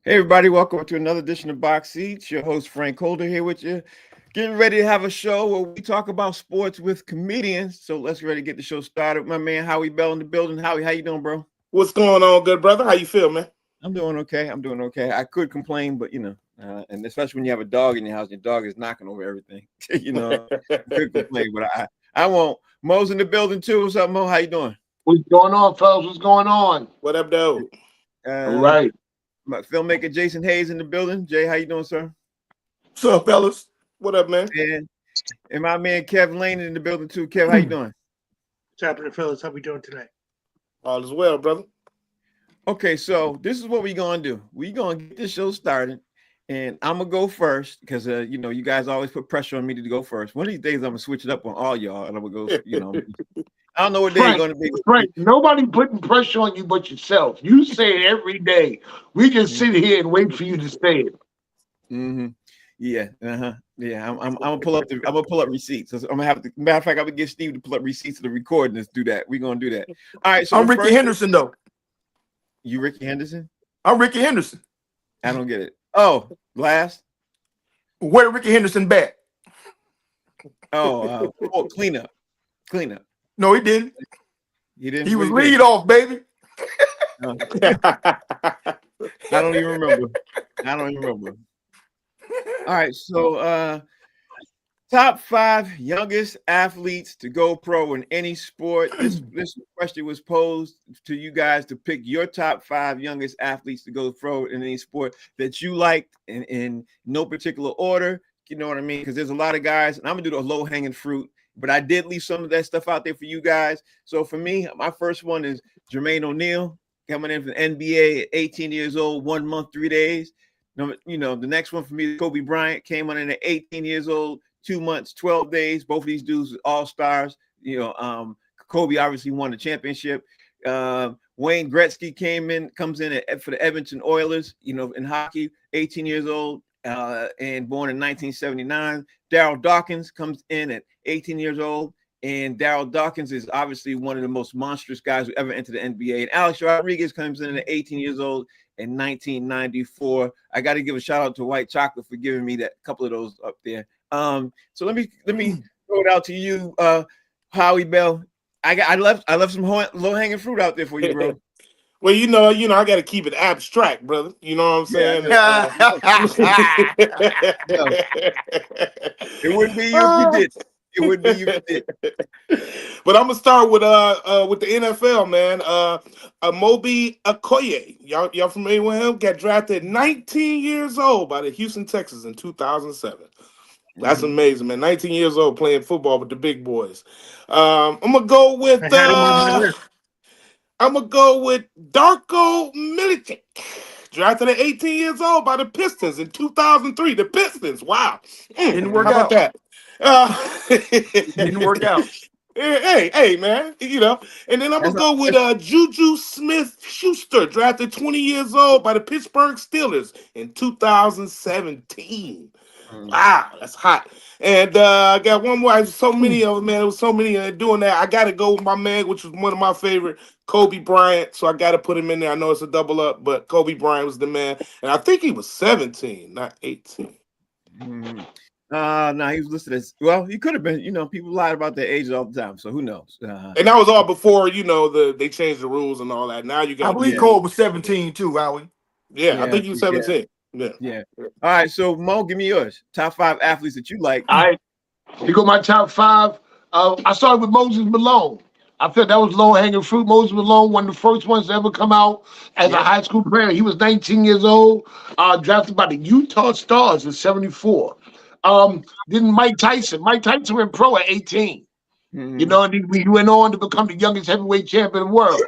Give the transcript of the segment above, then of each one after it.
Hey everybody, welcome to another edition of Box Seats. Your host Frank Holder here with you. Getting ready to have a show where we talk about sports with comedians. So let's ready to get the show started. My man Howie Bell in the building. Howie, how you doing, bro? What's going on, good brother? How you feel, man? I'm doing okay. I could complain, but and especially when you have a dog in your house, your dog is knocking over everything. I could complain, but I won't. Mo's in the building too. What's up, Mo? How you doing? What's going on, fellas? What's going on? What up, though? All right. My filmmaker Jason Hayes in the building. Jay, how you doing, sir? What's up, fellas? What up, man? And my man Kev Lane in the building too. Kev, how you doing? What's happening, fellas? How we doing tonight? All is well, brother. Okay, so this is what we're gonna do. We're gonna get this show started, and I'm gonna go first because you guys always put pressure on me to go first. One of these days I'm gonna switch it up on all y'all, and I'm gonna go. I don't know what day it's gonna be. Frank, nobody putting pressure on you but yourself. You say it every day. We just sit here and wait for you to say it. Mm-hmm. Yeah. Yeah. I'm gonna pull up receipts. I'm gonna have to. Matter of fact, I'm gonna get Steve to pull up receipts of the recording. Let's do that. We're gonna do that. All right. So I'm Ricky Henderson, though. You Ricky Henderson? I'm Ricky Henderson. I don't get it. Oh, last. Where Ricky Henderson back? Oh, clean up. No, he didn't. He didn't. He was lead off, baby. I don't even remember. All right, so top 5 youngest athletes to go pro in any sport. This question was posed to you guys to pick your top 5 youngest athletes to go pro in any sport that you liked in no particular order. You know what I mean? Because there's a lot of guys, and I'm gonna do the low-hanging fruit. But I did leave some of that stuff out there for you guys. So for me, my first one is Jermaine O'Neal, coming in from the NBA at 18 years old, 1 month, 3 days. The next one for me is Kobe Bryant, came on in at 18 years old, 2 months, 12 days. Both of these dudes are all-stars. Kobe obviously won the championship. Wayne Gretzky comes in for the Edmonton Oilers, in hockey, 18 years old. And born in 1979. Darryl Dawkins comes in at 18 years old, and Darryl Dawkins is obviously one of the most monstrous guys who ever entered the NBA. And Alex Rodriguez comes in at 18 years old in 1994. I got to give a shout out to White Chocolate for giving me that couple of those up there. So let me throw it out to you, Howie Bell. I left some low hanging fruit out there for you, bro. Well, I got to keep it abstract, brother. You know what I'm saying? It wouldn't be you if you did. It would be you if you did. But I'm gonna start with the NFL, man. Moby Okoye. Y'all familiar with him? Got drafted 19 years old by the Houston Texans in 2007. That's amazing, man. 19 years old playing football with the big boys. I'm gonna go with Darko Milicic, drafted at 18 years old by the Pistons in 2003. The Pistons, wow. Didn't work out. That? Didn't work out. Hey, man, And then I'm going to go with Juju Smith-Schuster, drafted 20 years old by the Pittsburgh Steelers in 2017. Wow, that's hot. And I got one more. So many of them, man. There was so many doing that. I got to go with my man, which was one of my favorite, Kobe Bryant. So I got to put him in there. I know it's a double up, but Kobe Bryant was the man. And I think he was 17, not 18. No, he was listed as, well, he could have been. People lied about their age all the time, so who knows? And that was all before, they changed the rules and all that. Now you got. I believe Cole was 17 too, Howie. Yeah, I think he was 17. Yeah. All right, so Mo, give me yours. Top 5 athletes that you like. All right. You go my top 5. I started with Moses Malone. I felt that was low-hanging fruit. Moses Malone, one of the first ones to ever come out as a high school player. He was 19 years old, drafted by the Utah Stars in 74. Then Mike Tyson. Mike Tyson went pro at 18. And he went on to become the youngest heavyweight champion in the world.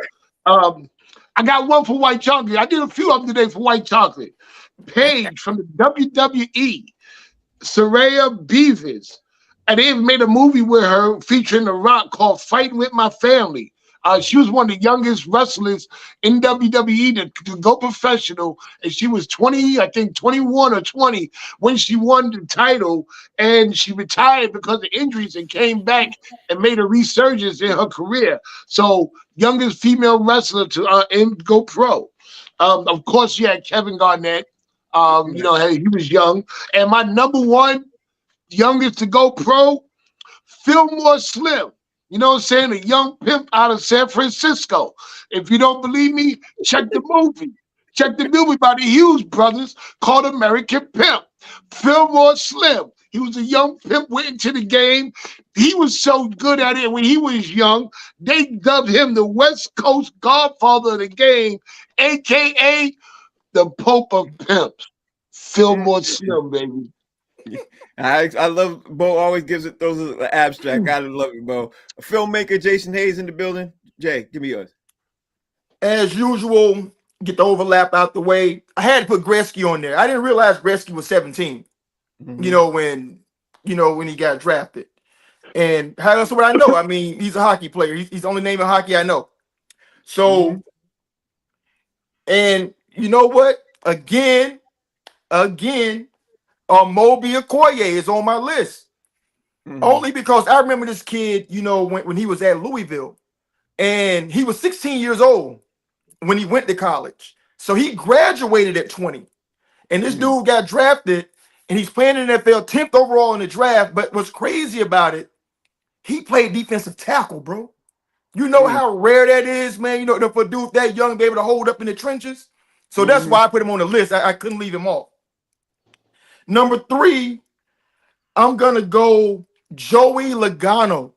I got one for White Chocolate. I did a few of them today for White Chocolate. Paige from the WWE, Saraya Beavers. And they even made a movie with her featuring The Rock called Fighting With My Family. She was one of the youngest wrestlers in WWE to go professional. And she was 20, I think 21 or 20 when she won the title. And she retired because of injuries and came back and made a resurgence in her career. So youngest female wrestler to go pro. Of course, you had Kevin Garnett. You know, hey, he was young. And my number one youngest to go pro, Fillmore Slim. You know what I'm saying? A young pimp out of San Francisco. If you don't believe me, check the movie. Check the movie by the Hughes brothers called American Pimp. Fillmore Slim. He was a young pimp, went into the game. He was so good at it when he was young. They dubbed him the West Coast Godfather of the game, a.k.a. the Pope of Pimps. Fillmore Slim, baby. I love Bo. Always gives it those abstract. Gotta love it, Bo. Filmmaker Jason Hayes in the building. Jay, give me yours. As usual, get the overlap out the way. I had to put Gretzky on there. I didn't realize Gretzky was 17. You know, when he got drafted. And that's what I know. I mean, he's a hockey player. He's the only name in hockey I know. So, and you know what? Again, Moby Okoye is on my list. Only because I remember this kid, you know, when he was at Louisville, and he was 16 years old when he went to college. So he graduated at 20. And this dude got drafted, and he's playing in the NFL, 10th overall in the draft. But what's crazy about it, he played defensive tackle, bro. You know how rare that is, man. You know, for a dude that young be able to hold up in the trenches. So that's why I put him on the list. I couldn't leave him off. Number 3, I'm going to go Joey Logano,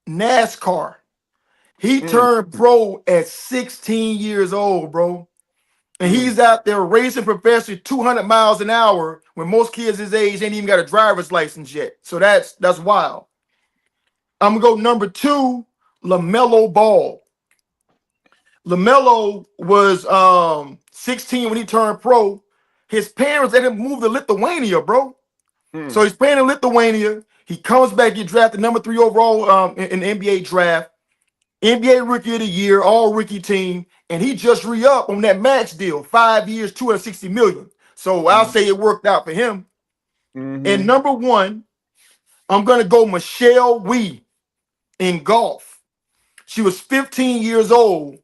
NASCAR. He turned pro at 16 years old, bro. And he's out there racing professionally 200 miles an hour when most kids his age ain't even got a driver's license yet. So that's wild. I'm going to go number 2, LaMelo Ball. LaMelo was 16 when he turned pro. His parents let him move to Lithuania, bro. So he's playing in Lithuania. He comes back, get drafted number 3 overall in the NBA draft. NBA Rookie of the Year, all rookie team. And he just re-up on that max deal, 5 years, $260 million. So I'll say it worked out for him. And number 1, I'm going to go Michelle Wie in golf. She was 15 years old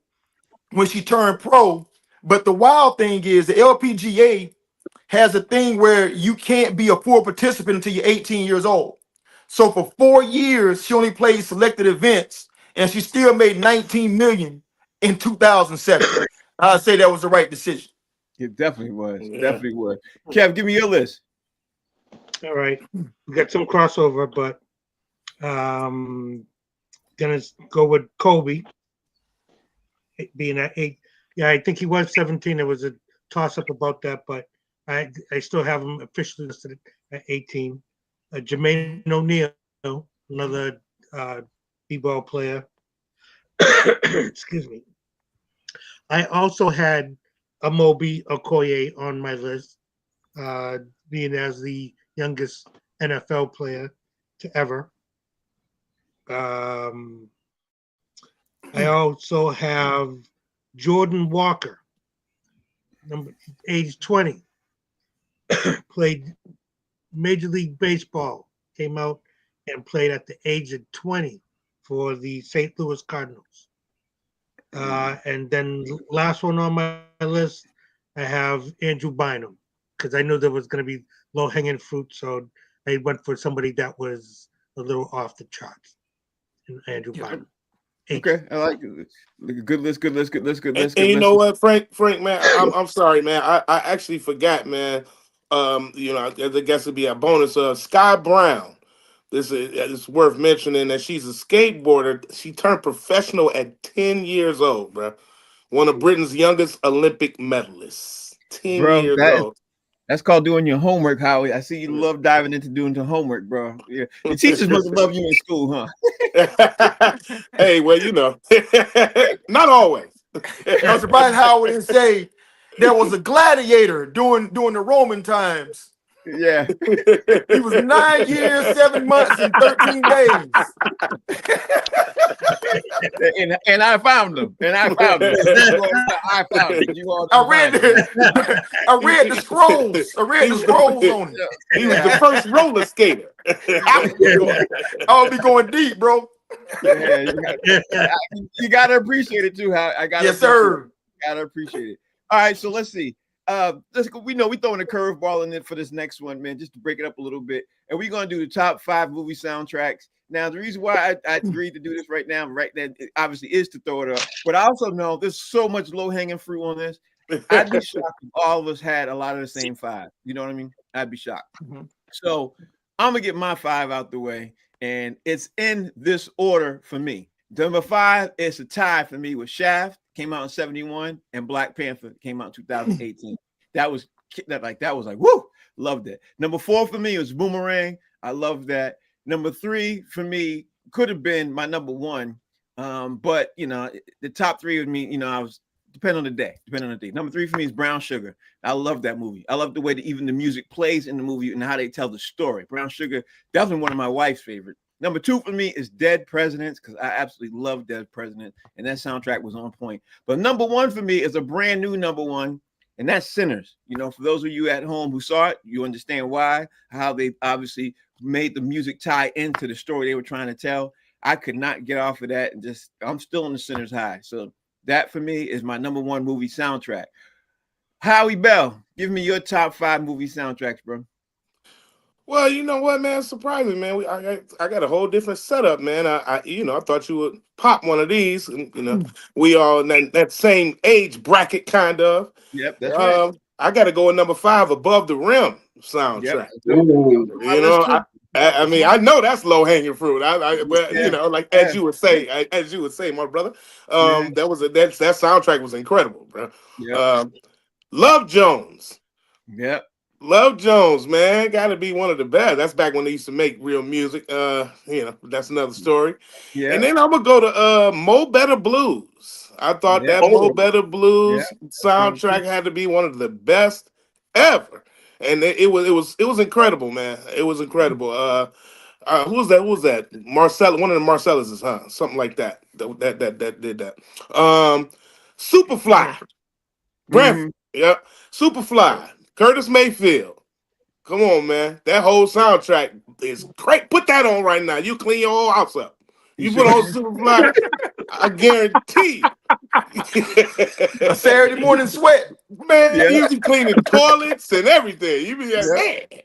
when she turned pro. But the wild thing is the LPGA has a thing where you can't be a full participant until you're 18 years old. So for 4 years, she only played selected events, and she still made $19 million in 2007. I'd say that was the right decision. It definitely was. Definitely was. Kev, give me your list. All right. We got some crossover, but gonna go with Kobe being at 8. Yeah, I think he was 17. There was a toss-up about that, but I still have him officially listed at 18. Jermaine O'Neal, another b-ball player. Excuse me. I also had Moby Okoye on my list, being as the youngest NFL player to ever. I also have Jordan Walker, age 20, played Major League Baseball, came out and played at the age of 20 for the St. Louis Cardinals. And then last one on my list, I have Andrew Bynum, because I knew there was going to be low-hanging fruit, so I went for somebody that was a little off the charts. And Andrew Bynum. Okay, I like it. Good list. And you know what, Frank, man, I'm sorry, man. I actually forgot, man. You know, I guess it'd be a bonus. Sky Brown. It's worth mentioning that she's a skateboarder. She turned professional at 10 years old, bro. One of Britain's youngest Olympic medalists. 10 years old. That's called doing your homework, Howie. I see you love diving into doing your homework, bro. Yeah. The teachers must love you in school, huh? Hey, well, you know, not always. I'm surprised Howard didn't say there was a gladiator during the Roman times. Yeah. He was 9 years, 7 months, and 13 days. and I found them. I found them. I read the scrolls. I read the scrolls on it. He was the first roller skater. I'll be going deep, bro. Yeah, you gotta appreciate it too. I gotta yes, sir. Gotta appreciate it. All right, so let's see. Let's go. We know we throwing a curveball in it for this next one, man, just to break it up a little bit. And we're gonna do the top 5 movie soundtracks. Now, the reason why I agreed to do this right now, obviously, is to throw it up. But I also know there's so much low-hanging fruit on this. I'd be shocked if all of us had a lot of the same 5. You know what I mean? I'd be shocked. Mm-hmm. So I'm gonna get my 5 out the way, and it's in this order for me. Number 5 is a tie for me with Shaft, came out in 71, and Black Panther came out in 2018. That was like woo, loved it. Number 4 for me was Boomerang. I love that. Number 3 for me could have been my number 1, but you know the top 3 with me. You know, I was depending on the day. Number 3 for me is Brown Sugar. I love that movie. I love the way that even the music plays in the movie and how they tell the story. Brown Sugar, definitely one of my wife's favorite. Number 2 for me is Dead Presidents, because I absolutely love Dead Presidents, and that soundtrack was on point. But number 1 for me is a brand new number 1, and that's Sinners. You know, for those of you at home who saw it, you understand why, how they obviously made the music tie into the story they were trying to tell. I could not get off of that, and I'm still on the Sinners high. So that for me is my number 1 movie soundtrack. Howie Bell, give me your top 5 movie soundtracks, bro. Well, you know what, man? Surprising, man. I got a whole different setup, man. I thought you would pop one of these. And, you know, we all in that same age bracket, kind of. Yep, that's right. I got to go with number 5, Above the Rim soundtrack. Yep. You know, I mean, I know that's low hanging fruit. But you know, like as you would say, my brother, that soundtrack was incredible, bro. Yep. Love Jones. Yep. Love Jones, man, got to be one of the best. That's back when they used to make real music. You know, that's another story. Yeah. And then I'm gonna go to Mo Better Blues. I thought that Mo Better Blues soundtrack had to be one of the best ever, and it was incredible, man. It was incredible. Who was that? Who was that? Marcel, one of the Marcelluses, huh? Something like that. That did that. Superfly, Brentford. Yep. Superfly. Curtis Mayfield. Come on, man. That whole soundtrack is great. Put that on right now. You clean your whole house up. You put on Superfly, I guarantee A Saturday morning sweat. Man, you be cleaning toilets and everything. You be like,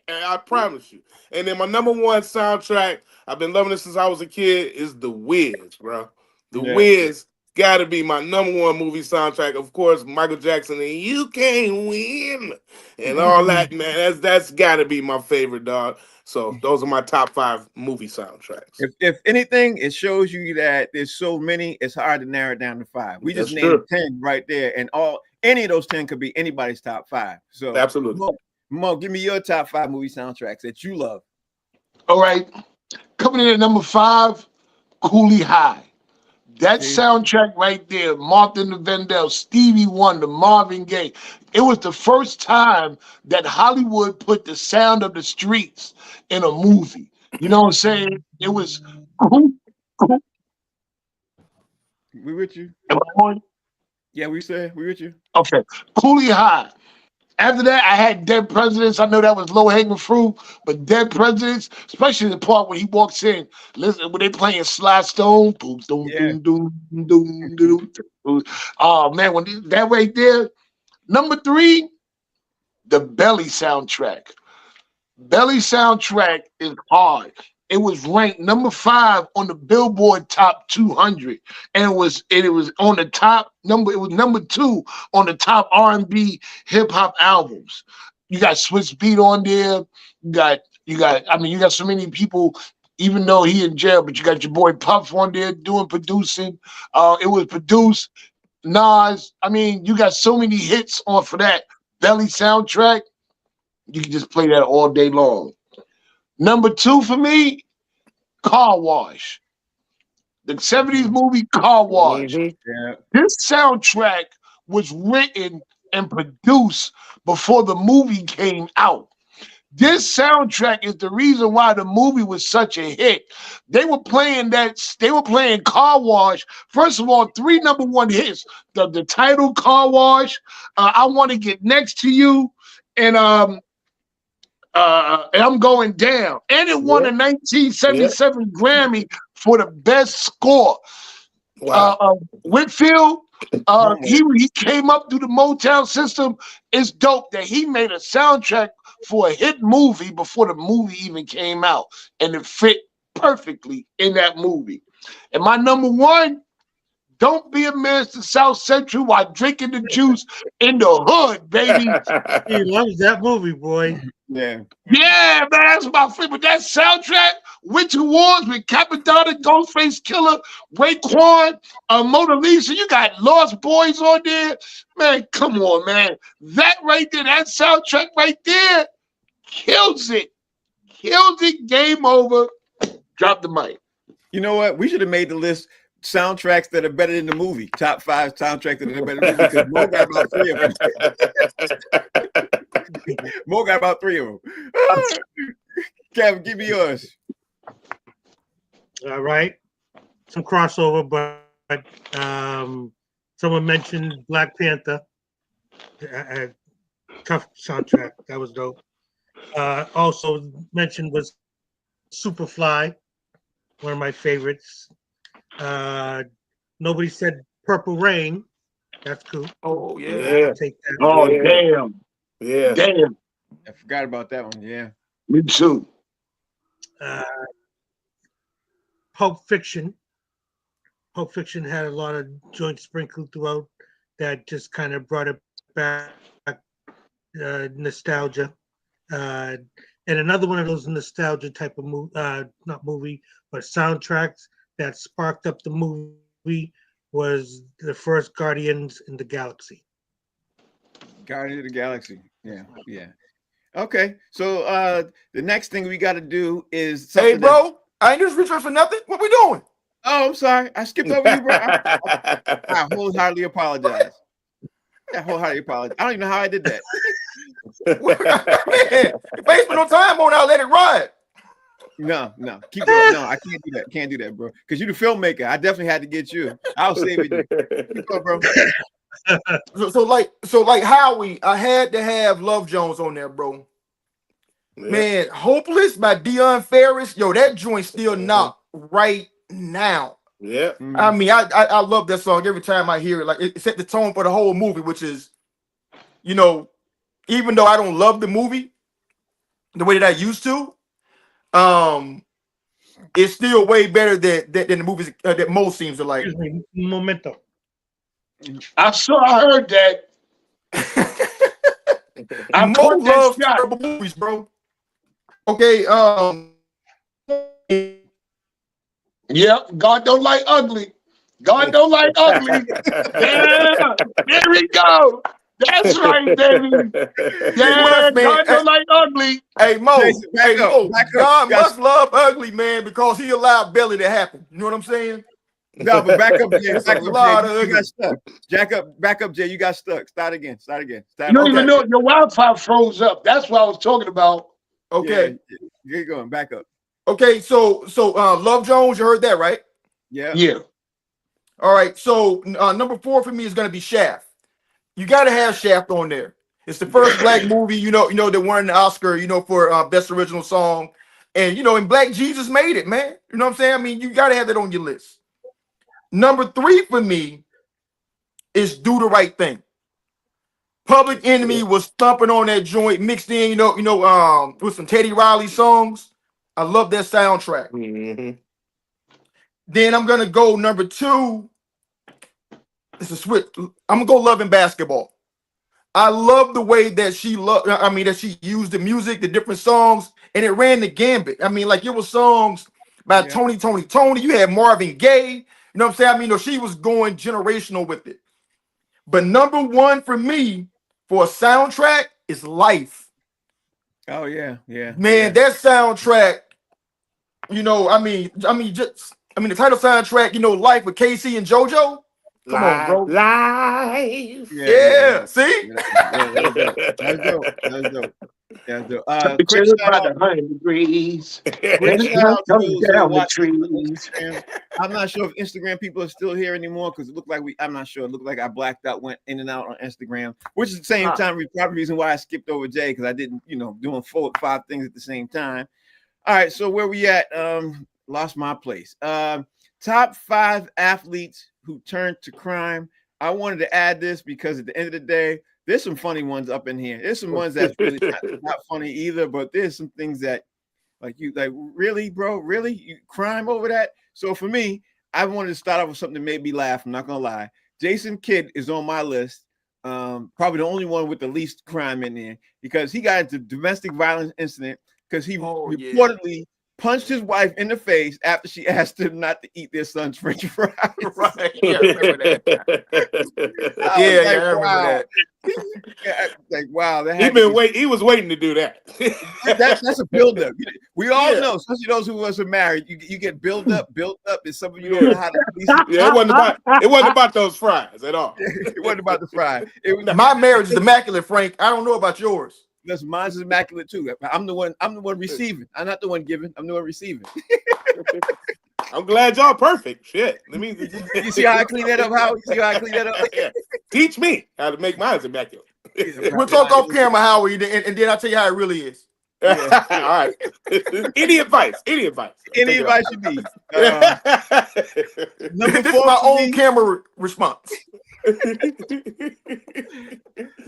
man, I promise you. And then my number 1 soundtrack, I've been loving this since I was a kid, is The Wiz, bro. The Wiz got to be my number 1 movie soundtrack. Of course, Michael Jackson and You Can't Win and all that, man. That's got to be my favorite, dog. So those are my top 5 movie soundtracks. If anything, it shows you that there's so many, it's hard to narrow it down to 5. We just named 10 right there, and any of those 10 could be anybody's top 5. So absolutely. Mo, give me your top 5 movie soundtracks that you love. All right. Coming in at number 5, Cooley High. That soundtrack right there, Martin Vandell, Stevie Wonder, Marvin Gaye. It was the first time that Hollywood put the sound of the streets in a movie. You know what I'm saying? It was cool. We with you? Am I on? Yeah, we with you. Okay. Cooley High. After that, I had Dead Presidents. I know that was low-hanging fruit, but Dead Presidents, especially the part when he walks in, listen, when they playing Sly Stone, boom, boom, boom, boom, boom, boom, boom. Oh man, when that right there. Number 3, the Belly soundtrack. Belly soundtrack is hard. It was ranked number 5 on the Billboard Top 200, and it was on the top number. It was number 2 on the top R&B hip hop albums. You got Swizz Beatz on there. You got so many people. Even though he in jail, but you got your boy Puff on there producing. It was produced. Nas. I mean, you got so many hits on for that Belly soundtrack. You can just play that all day long. Number 2 for me, Car Wash. The 70s movie Car Wash. Yeah. This soundtrack was written and produced before the movie came out. This soundtrack is the reason why the movie was such a hit. They were playing Car Wash. First of all, 3 number 1 hits. The title Car Wash, I Want to Get Next to You, and I'm Going Down. And it won a 1977 Grammy for the best score. Wow. Whitfield, He came up through the Motown system. It's dope that he made a soundtrack for a hit movie before the movie even came out, and it fit perfectly in that movie. And my number one, don't be a menace to South Central while drinking the juice in the hood, baby. He loves that movie, boy. Yeah. Yeah, man, that's my favorite. That soundtrack, Winter Wars with Capadonna, Ghostface Killer, Raekwon, Mona Lisa. You got Lost Boys on there. Man, come on, man. That right there, that soundtrack right there kills it. Kills it. Game over. Drop the mic. You know what? We should have made the list soundtracks that are better than the movie. Top 5 soundtracks that are better than the movie, because Mo got about 3 of them. Mo got about 3 of them. Kevin, give me yours. All right. Some crossover, but someone mentioned Black Panther. Tough soundtrack. That was dope. Also mentioned was Superfly, one of my favorites. Nobody said Purple Rain. That's cool. Oh yeah. Yeah. Take that. Oh, Yeah. damn. Yeah. Damn. I forgot about that one. Yeah. Me too. Pulp Fiction. Pulp Fiction had a lot of joints sprinkled throughout that just kind of brought it back, nostalgia. And another one of those nostalgia type of not movie, but soundtracks that sparked up the movie was the first Guardians in the Galaxy. Guardians of the Galaxy. Yeah. Yeah. Okay. So the next thing we got to do is Hey, something bro, I ain't just research for nothing. What we doing? Oh, I'm sorry. I skipped over you, bro. I wholeheartedly apologize. I wholeheartedly apologize. I don't even know how I did that. Man, if I ain't spend no time on it, I'll let it ride. No, keep going. No, I can't do that. Can't do that, bro. Because you're the filmmaker. I definitely had to get you. I'll save it. Keep going, bro. So like Howie, I had to have Love Jones on there, bro. Yeah. Man, Hopeless by Deion Ferris. Yo, that joint still knock right now. Yeah. I mean, I love that song every time I hear it. Like it set the tone for the whole movie, which is, you know, even though I don't love the movie the way that I used to, it's still way better than the movies that most seems to like. Excuse me, Memento. I heard that. I Mo caught that loves shot. terrible movies, bro. Okay, Yep, God don't like ugly. God don't like ugly. Yeah, there we go. That's right, baby. Yeah, Look, man, God don't like ugly. hey Mo, Jason, back hey up, Mo, back up. God Yes. must love ugly, man, because he allowed Belly to happen. You know what I'm saying? No, but back up, Jay. That's Back a up, lot Jay. of You got stuck. Back up, Jay. You got stuck. Start again. You don't even know your Wi-Fi froze up. That's what I was talking about. Okay, Yeah, get going. Back up. okay. So Love Jones, you heard that, right? Yeah. Yeah. All right. So number 4 for me is gonna be Shaft. You got to have Shaft on there. It's the first black movie, you know, that won the Oscar, for best original song, and and Black Jesus made it, man. You know what I'm saying? I mean, you got to have that on your list. Number 3 for me is Do the Right Thing. Public Enemy was thumping on that joint, mixed in, with some Teddy Riley songs. I love that soundtrack. Mhm. Then I'm gonna go number 2. It's a switch. I'm gonna go Love and Basketball. I love the way that that she used the music, the different songs, and it ran the gambit. I mean, like it was songs by Tony. You had Marvin Gaye. You know what I'm saying? I mean, she was going generational with it. But number 1 for me for a soundtrack is Life. Oh yeah. Man, that soundtrack. The title soundtrack. Life with KC and JoJo. Come on, bro. Life. Yeah. See? That's dope. Quick Quick shout out. 100 degrees. Quick shout out to Comes those who are down the watching on trees. Instagram. I'm not sure if Instagram people are still here anymore because it looked like I'm not sure. It looked like I blacked out, went in and out on Instagram, which is the same time, probably reason why I skipped over Jay because I didn't, doing 4 or 5 things at the same time. All right, so where we at? Lost my place. Top 5 athletes who turned to crime. I wanted to add this because at the end of the day, there's some funny ones up in here. There's some ones that's really not funny either, but there's some things that like really, bro, really, you crime over that. So for me, I wanted to start off with something that made me laugh. I'm not gonna lie. Jason Kidd is on my list. Probably the only one with the least crime in there because he got into domestic violence incident because he reportedly punched his wife in the face after she asked him not to eat their son's French fries. Right. Yeah, I remember that. I remember that. Like, wow, he was waiting to do that. That's a buildup. We all know, especially those who are married, you get built up. It's something you don't know how to police it. Yeah, it wasn't about those fries at all. It wasn't about the fry. My marriage is immaculate, Frank. I don't know about yours. Listen, mine's immaculate too. I'm the one receiving. I'm not the one giving. I'm the one receiving. I'm glad y'all perfect. Shit. You see how I clean that up, Howard? You see how I clean that up? Yeah. Teach me how to make mine immaculate. We'll talk off camera, Howard, and then I'll tell you how it really is. Yeah. All right. Any advice? Any advice you need. This is my own camera response.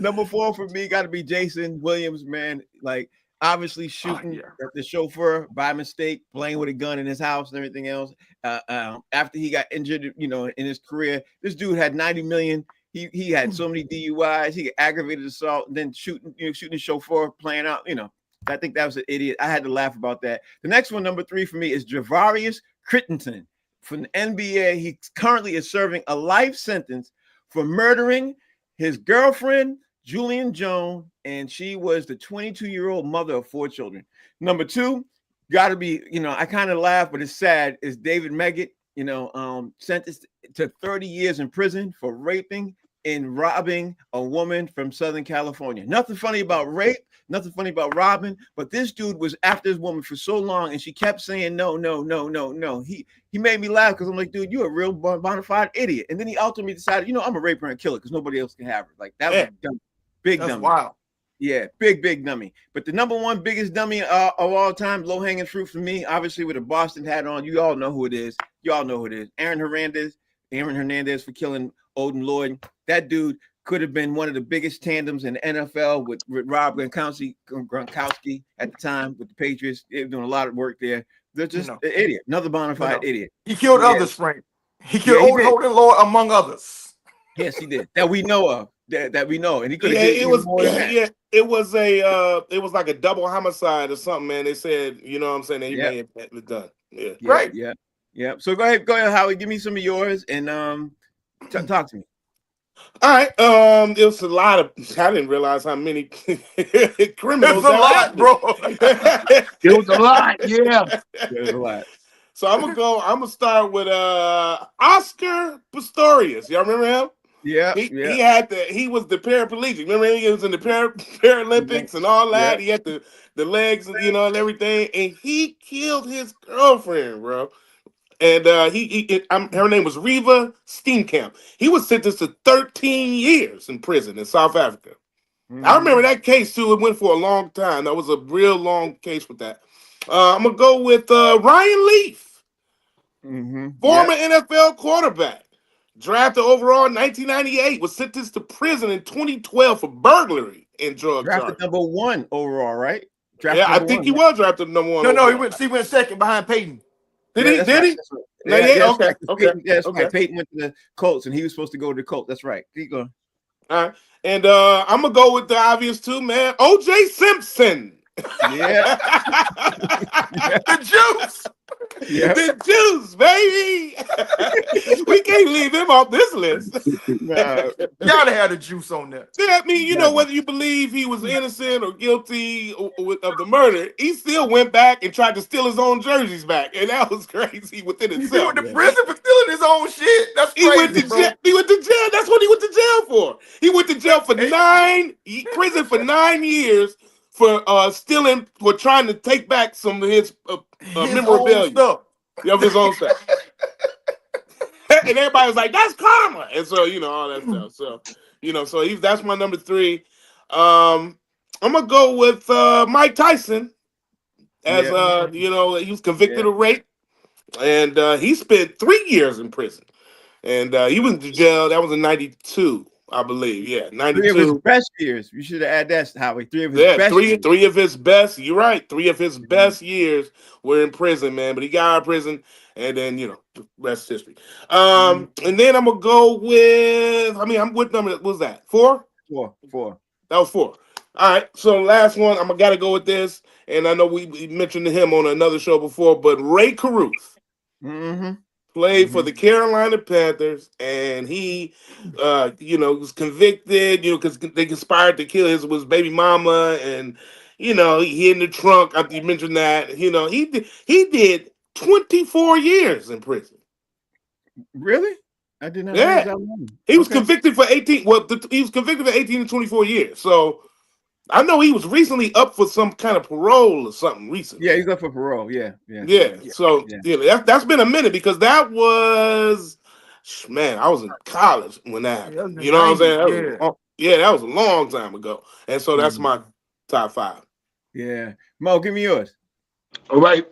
Number 4 for me got to be Jason Williams, man. Like, obviously shooting the chauffeur by mistake, playing with a gun in his house and everything else. After he got injured, in his career, this dude had 90 million. He had so many DUIs. He got aggravated assault, and then shooting the chauffeur, playing out. I think that was an idiot. I had to laugh about that. The next one, number 3 for me, is Javarius Crittenton from the NBA. He currently is serving a life sentence for murdering his girlfriend, Julian Jones, and she was the 22-year-old mother of 4 children. Number 2, got to be, I kind of laugh, but it's sad, is David Meggett, sentenced to 30 years in prison for raping and robbing a woman from Southern California. Nothing funny about rape, nothing funny about robbing, but this dude was after this woman for so long, and she kept saying no. He made me laugh because I'm like, dude, you're a real bona fide idiot. And then he ultimately decided, I'm gonna rape her and kill her because nobody else can have her. Like, that was dumb. Big dummy. Wow. Yeah, big dummy. But the number 1 biggest dummy of all time, low-hanging fruit for me, obviously with a Boston hat on, you all know who it is. Aaron Hernandez for killing Odin Lloyd. That dude could have been one of the biggest tandems in the NFL with Rob Gronkowski at the time with the Patriots. They were doing a lot of work there. They're just an idiot. Another bona fide idiot. He killed others, Frank. He killed Odin Lloyd among others. Yes, he did. That we know of. That we know. And he could have it was like a double homicide or something, man. They said, that he may have done. Yeah. Right. Yeah. So go ahead, Howie. Give me some of yours and talk to me. All right. It was a lot of. I didn't realize how many criminals. It's a lot, bro. It was a lot. Yeah. It was a lot. So I'm gonna start with Oscar Pistorius. Y'all remember him? Yeah. He was the paraplegic. Remember he was in the Paralympics and all that. Yeah. He had the legs, and everything, and he killed his girlfriend, bro. And her name was Reva Steenkamp. He was sentenced to 13 years in prison in South Africa. Mm-hmm. I remember that case too. It went for a long time. That was a real long case with that. I'm gonna go with Ryan Leaf, former NFL quarterback, drafted overall in 1998, was sentenced to prison in 2012 for burglary and drug charges. Drafted number 1 overall, right? I think he was drafted number 1. No, he went second behind Peyton. Did he? Right. Okay. Right. Peyton went to the Colts, and he was supposed to go to the Colts. That's right. Keep going. All right. And I'm going to go with the obvious too, man. O.J. Simpson. Yeah. The juice. Yep. The juice, baby. We can't leave him off this list. Gotta have the juice on there. Yeah, I mean, whether you believe he was innocent or guilty of the murder, he still went back and tried to steal his own jerseys back, and that was crazy within itself. He went to prison for stealing his own shit. That's crazy. He went to jail. That's what he went to jail for. He went to jail for prison for 9 years for stealing, for trying to take back some of his memorabilia. Stuff. Of his own stuff. And everybody was like, that's karma. And so, all that stuff. So, that's my number 3. I'm going to go with Mike Tyson as, he was convicted of rape. And he spent 3 years in prison. And he went to jail. That was in 92, I believe. Yeah, 3 of his 92. best years. You should have added that, Howie. 3 of his Yeah, best years. three of his best. You're right. 3 of his best years were in prison, man. But he got out of prison, and then the rest is history. And then I'm gonna go with. I mean, I'm with number. What was that? 4? 4. That was 4. All right. So last one, I'm gotta go with this. And I know we mentioned him on another show before, but Ray Caruth played for the Carolina Panthers, and he, was convicted, because they conspired to kill his baby mama, and he hid in the trunk. After you mentioned that, he did 24 years in prison. Really? I did not know Yeah, that long. he was convicted for 18. Well, he was convicted for 18 to 24 years. So I know he was recently up for some kind of parole or something recently. Yeah, he's up for parole. Yeah. So that's been a minute, because that was, man, I was in college when that happened. You know what I'm saying? That was a long time ago. And so that's my top 5. Yeah. Mo, give me yours. All right.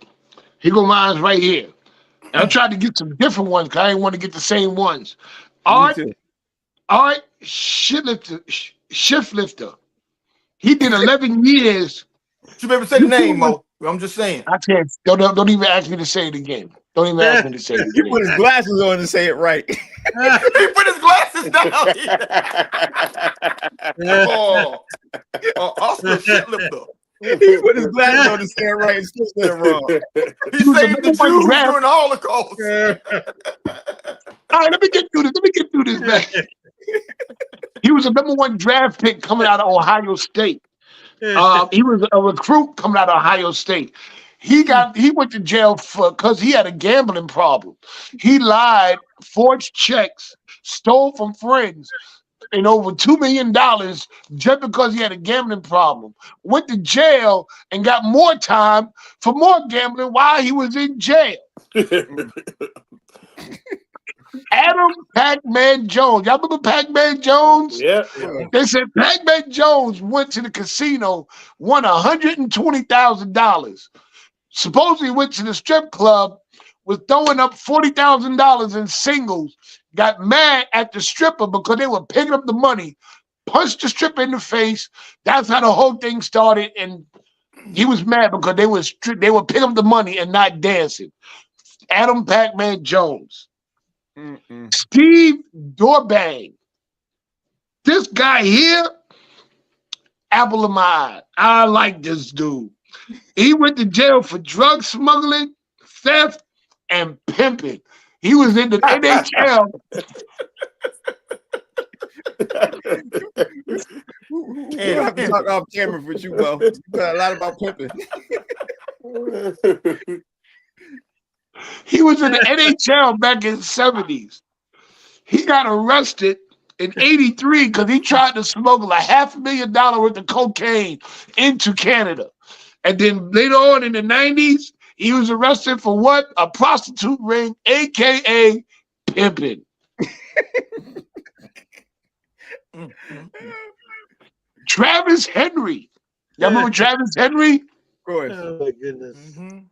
Here go mine right here. And I tried to get some different ones because I didn't want to get the same ones. Art Shiftlifter. He did 11 years. You better say the name, Mo. I'm just saying. I can't. Don't even ask me to say it again. Don't even ask me to say it He again. put his glasses on to say it right. He put his glasses down. Oscar Shitlifter. He put his glasses on to say it right and still said it wrong. He saved the Jews during the Holocaust. All right, let me get through this, man. He was a #1 draft pick coming out of Ohio State. He was a recruit coming out of Ohio State. He went to jail because he had a gambling problem. He lied, forged checks, stole from friends, and over $2 million just because he had a gambling problem. Went to jail and got more time for more gambling while he was in jail. Adam Pac-Man Jones. Y'all remember Pac-Man Jones? Yeah. They said Pac-Man Jones went to the casino, won $120,000. Supposedly went to the strip club, was throwing up $40,000 in singles, got mad at the stripper because they were picking up the money, punched the stripper in the face. That's how the whole thing started, and he was mad because they were picking up the money and not dancing. Adam Pac-Man Jones. Steve Dorbang. This guy here, apple of my eye. I like this dude. He went to jail for drug smuggling, theft, and pimping. He was in the NHL. We'll have to talk off camera for you, Bo. You got a lot about pimping. He was in the NHL back in the 70s. He got arrested in 83 because he tried to smuggle $500,000 worth of cocaine into Canada. And then later on in the 90s, he was arrested for what? A prostitute ring, a.k.a. pimping. Travis Henry. Y'all remember Travis Henry? Of course. Oh my goodness.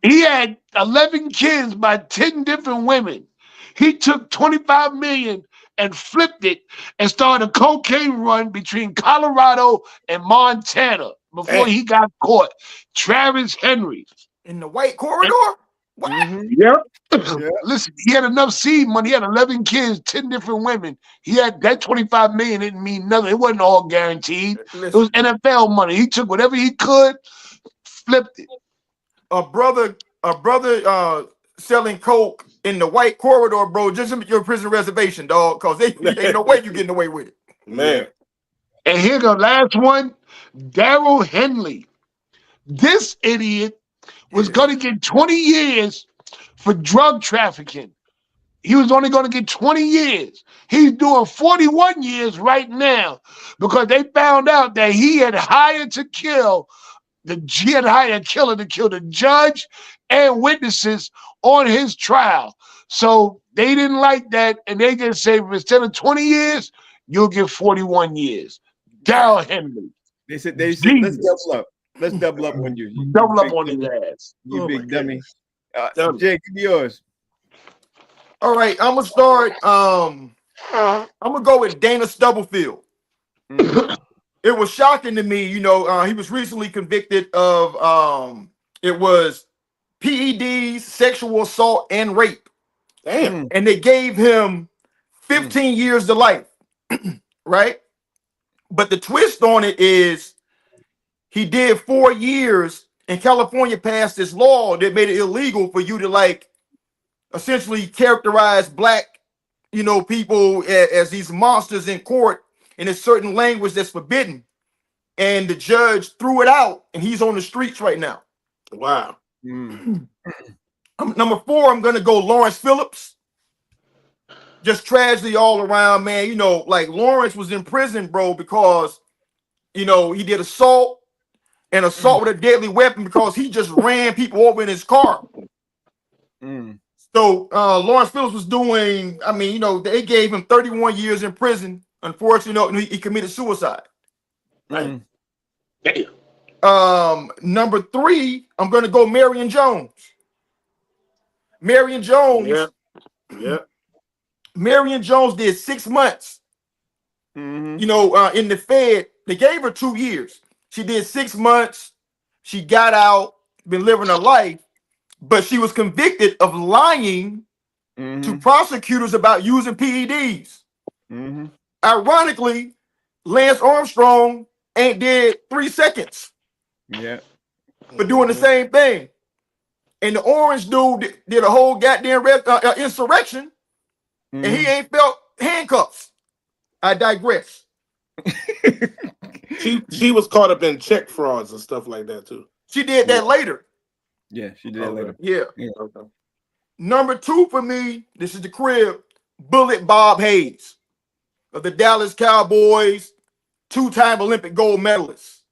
He had 11 kids by 10 different women. He took $25 million and flipped it and started a cocaine run between Colorado and Montana before he got caught. Travis Henry. In the white corridor? What? Yep. Listen, he had enough seed money. He had 11 kids, 10 different women. He had that $25 million didn't mean nothing. It wasn't all guaranteed. It was NFL money. He took whatever he could, flipped it. A brother selling coke in the white corridor, bro, just your prison reservation, dog, because ain't no way you getting away with it. Man. And here the last one, Daryl Henley. This idiot was going to get 20 years for drug trafficking. He was only going to get 20 years. He's doing 41 years right now because they found out that he had hired a killer to kill the judge and witnesses on his trial. So they didn't like that, and they just say instead of 20 years, you'll get 41 years. Daryl Henley. They said let's double up. Let's double up on you. Double up on his ass. You Oh big my dummy. Jay, give me yours. All right, I'm gonna start. I'm gonna go with Dana Stubblefield. Mm. It was shocking to me, he was recently convicted of it was PEDs, sexual assault, and rape. Damn. And they gave him 15 years to life, right? But the twist on it is he did 4 years, and California passed this law that made it illegal for you to like essentially characterize black, people as these monsters in court in a certain language that's forbidden. And the judge threw it out, and he's on the streets right now. Wow. Number 4, I'm gonna go Lawrence Phillips. Just tragedy all around, man. Like Lawrence was in prison, bro, because he did assault with a deadly weapon because he just ran people over in his car. So Lawrence Phillips was doing, they gave him 31 years in prison. Unfortunately, he committed suicide. Right. Number 3, I'm gonna go Marion Jones. Marion Jones. Yeah. Marion Jones did 6 months. In the Fed, they gave her 2 years. She did 6 months. She got out, been living her life, but she was convicted of lying to prosecutors about using PEDs. Ironically, Lance Armstrong ain't did 3 seconds. Yeah. For doing the same thing. And the orange dude did a whole goddamn insurrection, and he ain't felt handcuffs. I digress. She was caught up in check frauds and stuff like that too. She did that later. Yeah, she did later. Yeah. Okay. Number 2 for me, this is the crib, Bullet Bob Hayes of the Dallas Cowboys, 2-time Olympic gold medalist.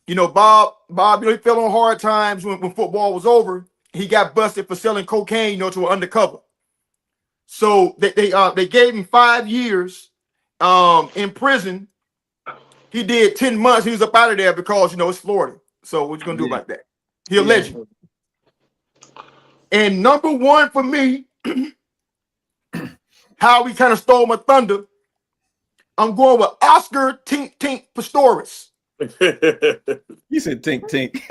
Bob, he fell on hard times when football was over. He got busted for selling cocaine, to an undercover. So they gave him 5 years in prison. He did 10 months. He was up out of there because it's Florida. So what you gonna do about that? He a legend. And number 1 for me, how we kind of stole my thunder. I'm going with Oscar Tink Tink Pistorius. You said tink tink.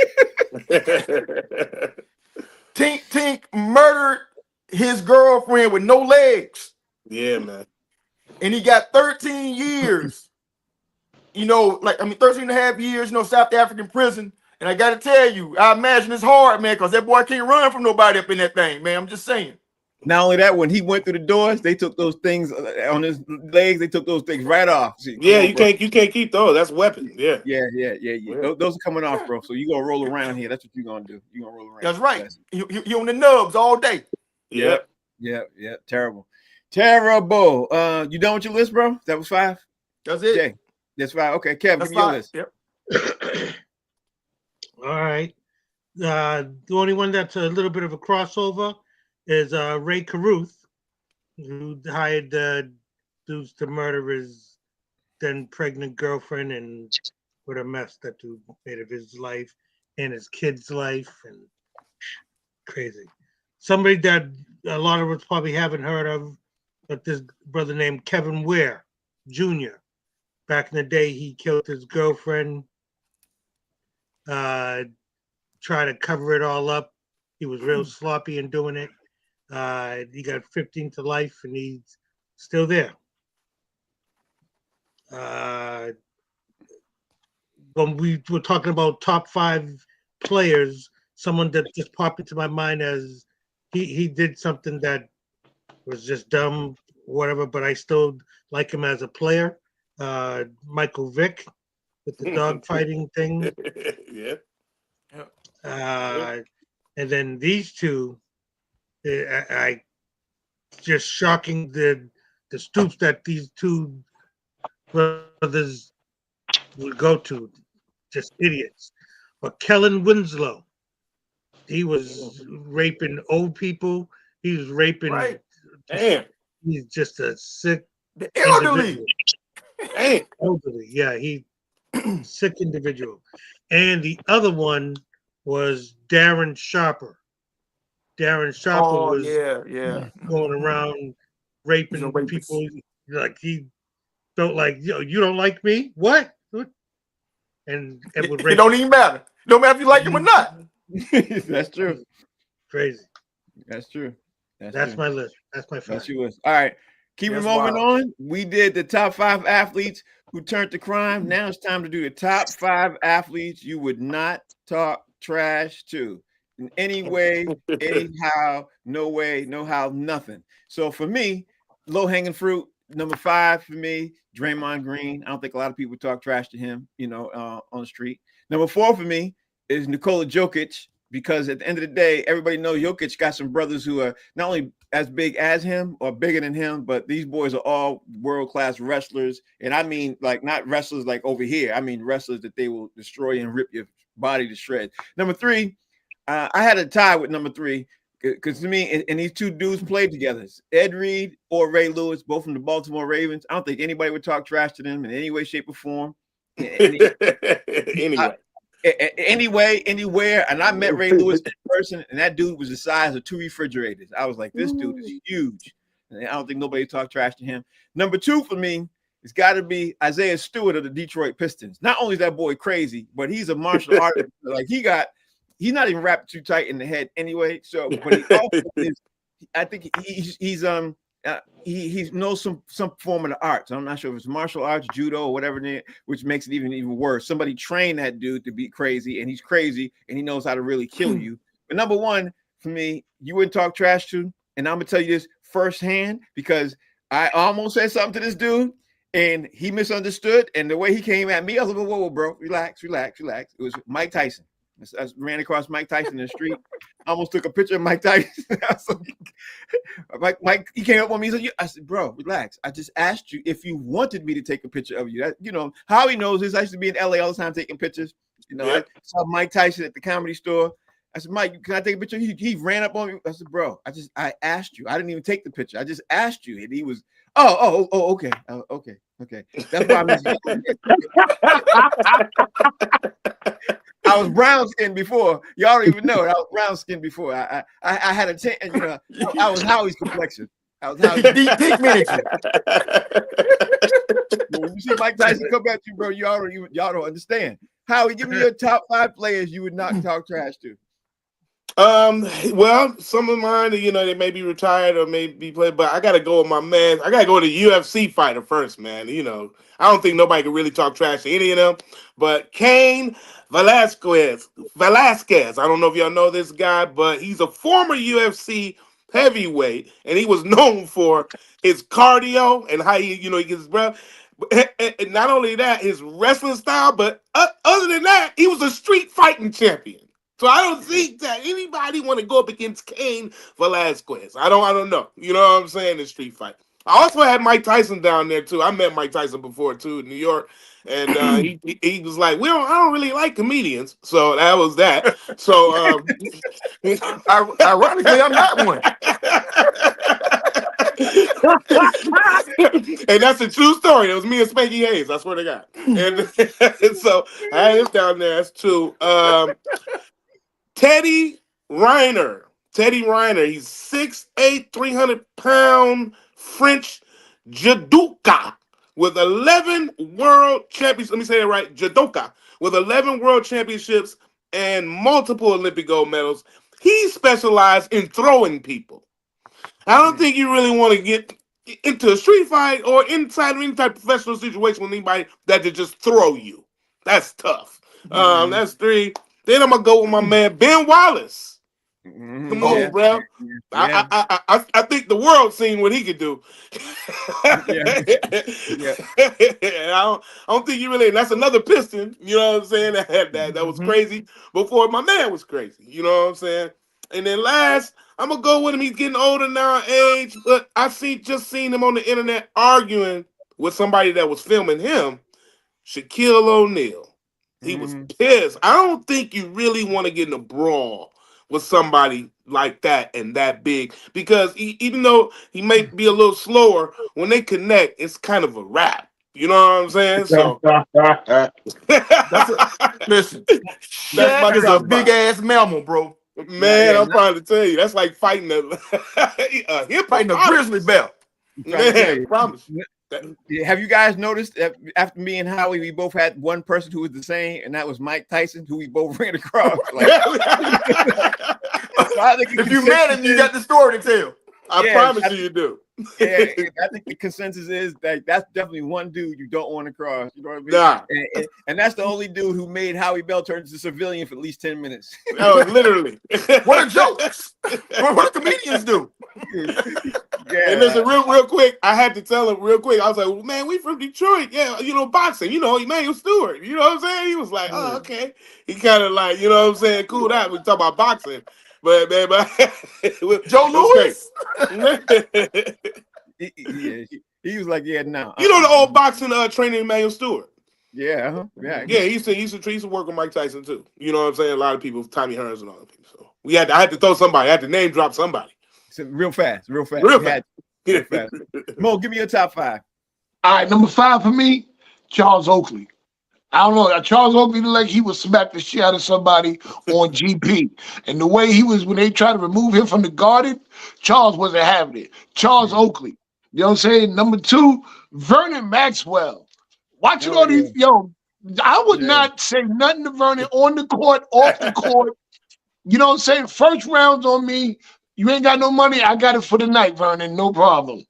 Tink Tink murdered his girlfriend with no legs. Yeah, man. And he got 13 years. 13 and a half years, South African prison. And I got to tell you, I imagine it's hard, man, because that boy can't run from nobody up in that thing, man. I'm just saying. Not only that, when he went through the doors, they took those things on his legs. They took those things right off. See, you can't keep those. That's weapons. Yeah. Those are coming off, bro. So you gonna roll around here. That's what you're gonna do. You're gonna roll around. That's right. You on the nubs all day. Yep. Yeah. Terrible. You done with your list, bro? That was 5. That's it. Jay, that's 5. Okay, Kev, give me your list. Yep. All right. The only one that's a little bit of a crossover is Ray Caruth, who hired dudes to murder his then pregnant girlfriend, and what a mess that dude made of his life and his kid's life, and crazy. Somebody that a lot of us probably haven't heard of, but this brother named Kevin Ware Jr. Back in the day, he killed his girlfriend, tried to cover it all up. He was real sloppy in doing it. He got 15 to life, and he's still there. When we were talking about top 5 players, someone that just popped into my mind as he did something that was just dumb, whatever, but I still like him as a player. Michael Vick with the dog fighting thing. Yeah. And then these two, I just shocking the stoops that these two brothers would go to, just idiots. But Kellen Winslow, he was raping old people. He was raping. Right. Damn. He's just a sick. The elderly. Damn. Elderly, yeah, he sick individual. And the other one was Darren Sharper. Darren Sharper Oh was yeah. going around He's a raping rapist. people. Like he felt like, you don't like me? What? And would It rape. don't even matter. No matter if you like him or not. That's true. Crazy. That's true. That's true. my list. That's my That's five. your list. All right. Keep it That's moving wild. on. We did the top 5 athletes who turned to crime. Now it's time to do the top 5 athletes you would not talk trash to in any way, anyhow, no way, no how, nothing. So for me, low hanging fruit, number 5 for me, Draymond Green. I don't think a lot of people talk trash to him, on the street. Number 4 for me is Nikola Jokic, because at the end of the day, everybody knows Jokic got some brothers who are not only as big as him or bigger than him, but these boys are all world-class wrestlers. And I mean, like, not wrestlers like over here. I mean, wrestlers that they will destroy and rip your body to shreds. Number 3, I had a tie with number 3 because to me, and these two dudes played together. Ed Reed or Ray Lewis, both from the Baltimore Ravens. I don't think anybody would talk trash to them in any way, shape, or form. Anyway, anywhere. And I met Ray Lewis in person, and that dude was the size of 2 refrigerators. I was like, this dude is huge. And I don't think nobody talked trash to him. Number 2 for me, it's got to be Isaiah Stewart of the Detroit Pistons. Not only is that boy crazy, but he's a martial artist. Like he's not even wrapped too tight in the head anyway. So, but he also is, I think he knows some form of the arts. I'm not sure if it's martial arts, judo, or whatever, which makes it even worse. Somebody trained that dude to be crazy, and he's crazy, and he knows how to really kill you. But number 1 for me, you wouldn't talk trash to, and I'm gonna tell you this firsthand because I almost said something to this dude, and he misunderstood. And the way he came at me, I was like, whoa, bro, relax. It was Mike Tyson. I ran across Mike Tyson in the street. I almost took a picture of Mike Tyson. I was like, Mike, he came up on me. He said, I said, bro, relax. I just asked you if you wanted me to take a picture of you. That, how he knows this. I used to be in LA all the time taking pictures. I saw Mike Tyson at the Comedy Store. I said, Mike, can I take a picture? He ran up on me. I said, bro, I asked you. I didn't even take the picture. I just asked you. And he was, okay. Okay. That's why I was brown skinned before. Y'all don't even know it. I was brown skinned before. I had a I was Howie's complexion. I was Howie's Deep miniature. When you see Mike Tyson come at you, bro, y'all don't understand. Howie, give me your top 5 players you would not talk trash to. Well, some of mine, they may be retired or may be played, but I gotta go with my man. I gotta go to the UFC fighter first, man. I don't think nobody can really talk trash to any of them, but Cain Velasquez. I don't know if y'all know this guy, but he's a former UFC heavyweight, and he was known for his cardio and how he gets his breath. And not only that, his wrestling style, but other than that, he was a street fighting champion. So I don't think that anybody want to go up against Cain Velasquez. I don't know. You know what I'm saying? In street fight. I also had Mike Tyson down there too. I met Mike Tyson before too in New York, and he was like, I don't really like comedians. So that was that. So ironically, I'm not one. And that's a true story. It was me and Spanky Hayes. I swear to God. And so I had him down there. That's true. Teddy Riner. He's 6'8", 300-pound French judoka with 11 world championships. Let me say it right. Judoka with 11 world championships and multiple Olympic gold medals. He specialized in throwing people. I don't think you really want to get into a street fight or inside of any type of professional situation with anybody that could just throw you. That's tough. That's 3. Then I'm gonna go with my man Ben Wallace. Come on, bro. Yeah. I think the world seen what he could do. I don't think you really. And that's another Piston. You know what I'm saying? That was crazy before my man was crazy. You know what I'm saying? And then last, I'm gonna go with him. He's getting older now in age, but I just seen him on the internet arguing with somebody that was filming him. Shaquille O'Neal. He was pissed. I don't think you really want to get in a brawl with somebody like that and that big, because even though he may be a little slower, when they connect, it's kind of a wrap. You know what I'm saying? So listen, Shaq is a big ass mammal, bro. Man, Yeah, I'm trying to tell you, that's like fighting a hip Fighting a grizzly bear. Man, I promise. Have you guys noticed that after me and Howie, we both had one person who was the same, and that was Mike Tyson, who we both ran across. Like, If you mad at me, you got the story to tell. I promise you do. Yeah, I think the consensus is that that's definitely one dude you don't want to cross. You know what I mean? Nah. And that's the only dude who made Howie Bell turn into a civilian for at least 10 minutes. Oh, literally. What a joke. What do comedians do? Yeah. And listen, real quick, I had to tell him real quick. I was like, well, man, we from Detroit. Yeah, boxing. Emmanuel Stewart. You know what I'm saying? He was like, oh, okay. He kind of like, cooled out. We talk about boxing. But Joe Louis? He was like, yeah, no. The old boxing trainer Emmanuel Stewart. Yeah, yeah. He used to work with Mike Tyson too. You know what I'm saying? A lot of people, Tommy Hearns and all the people. So I had to throw somebody. I had to name drop somebody. So real fast. Real fast. Mo, give me your top 5. All right, number 5 for me, Charles Oakley. I don't know. Charles Oakley looked like he would smack the shit out of somebody on GP. And the way he was when they tried to remove him from the Garden, Charles wasn't having it. Charles Oakley. You know what I'm saying? Number 2, Vernon Maxwell. Watching all these, I would not say nothing to Vernon on the court, off the court. You know what I'm saying? First rounds on me. You ain't got no money. I got it for the night, Vernon. No problem.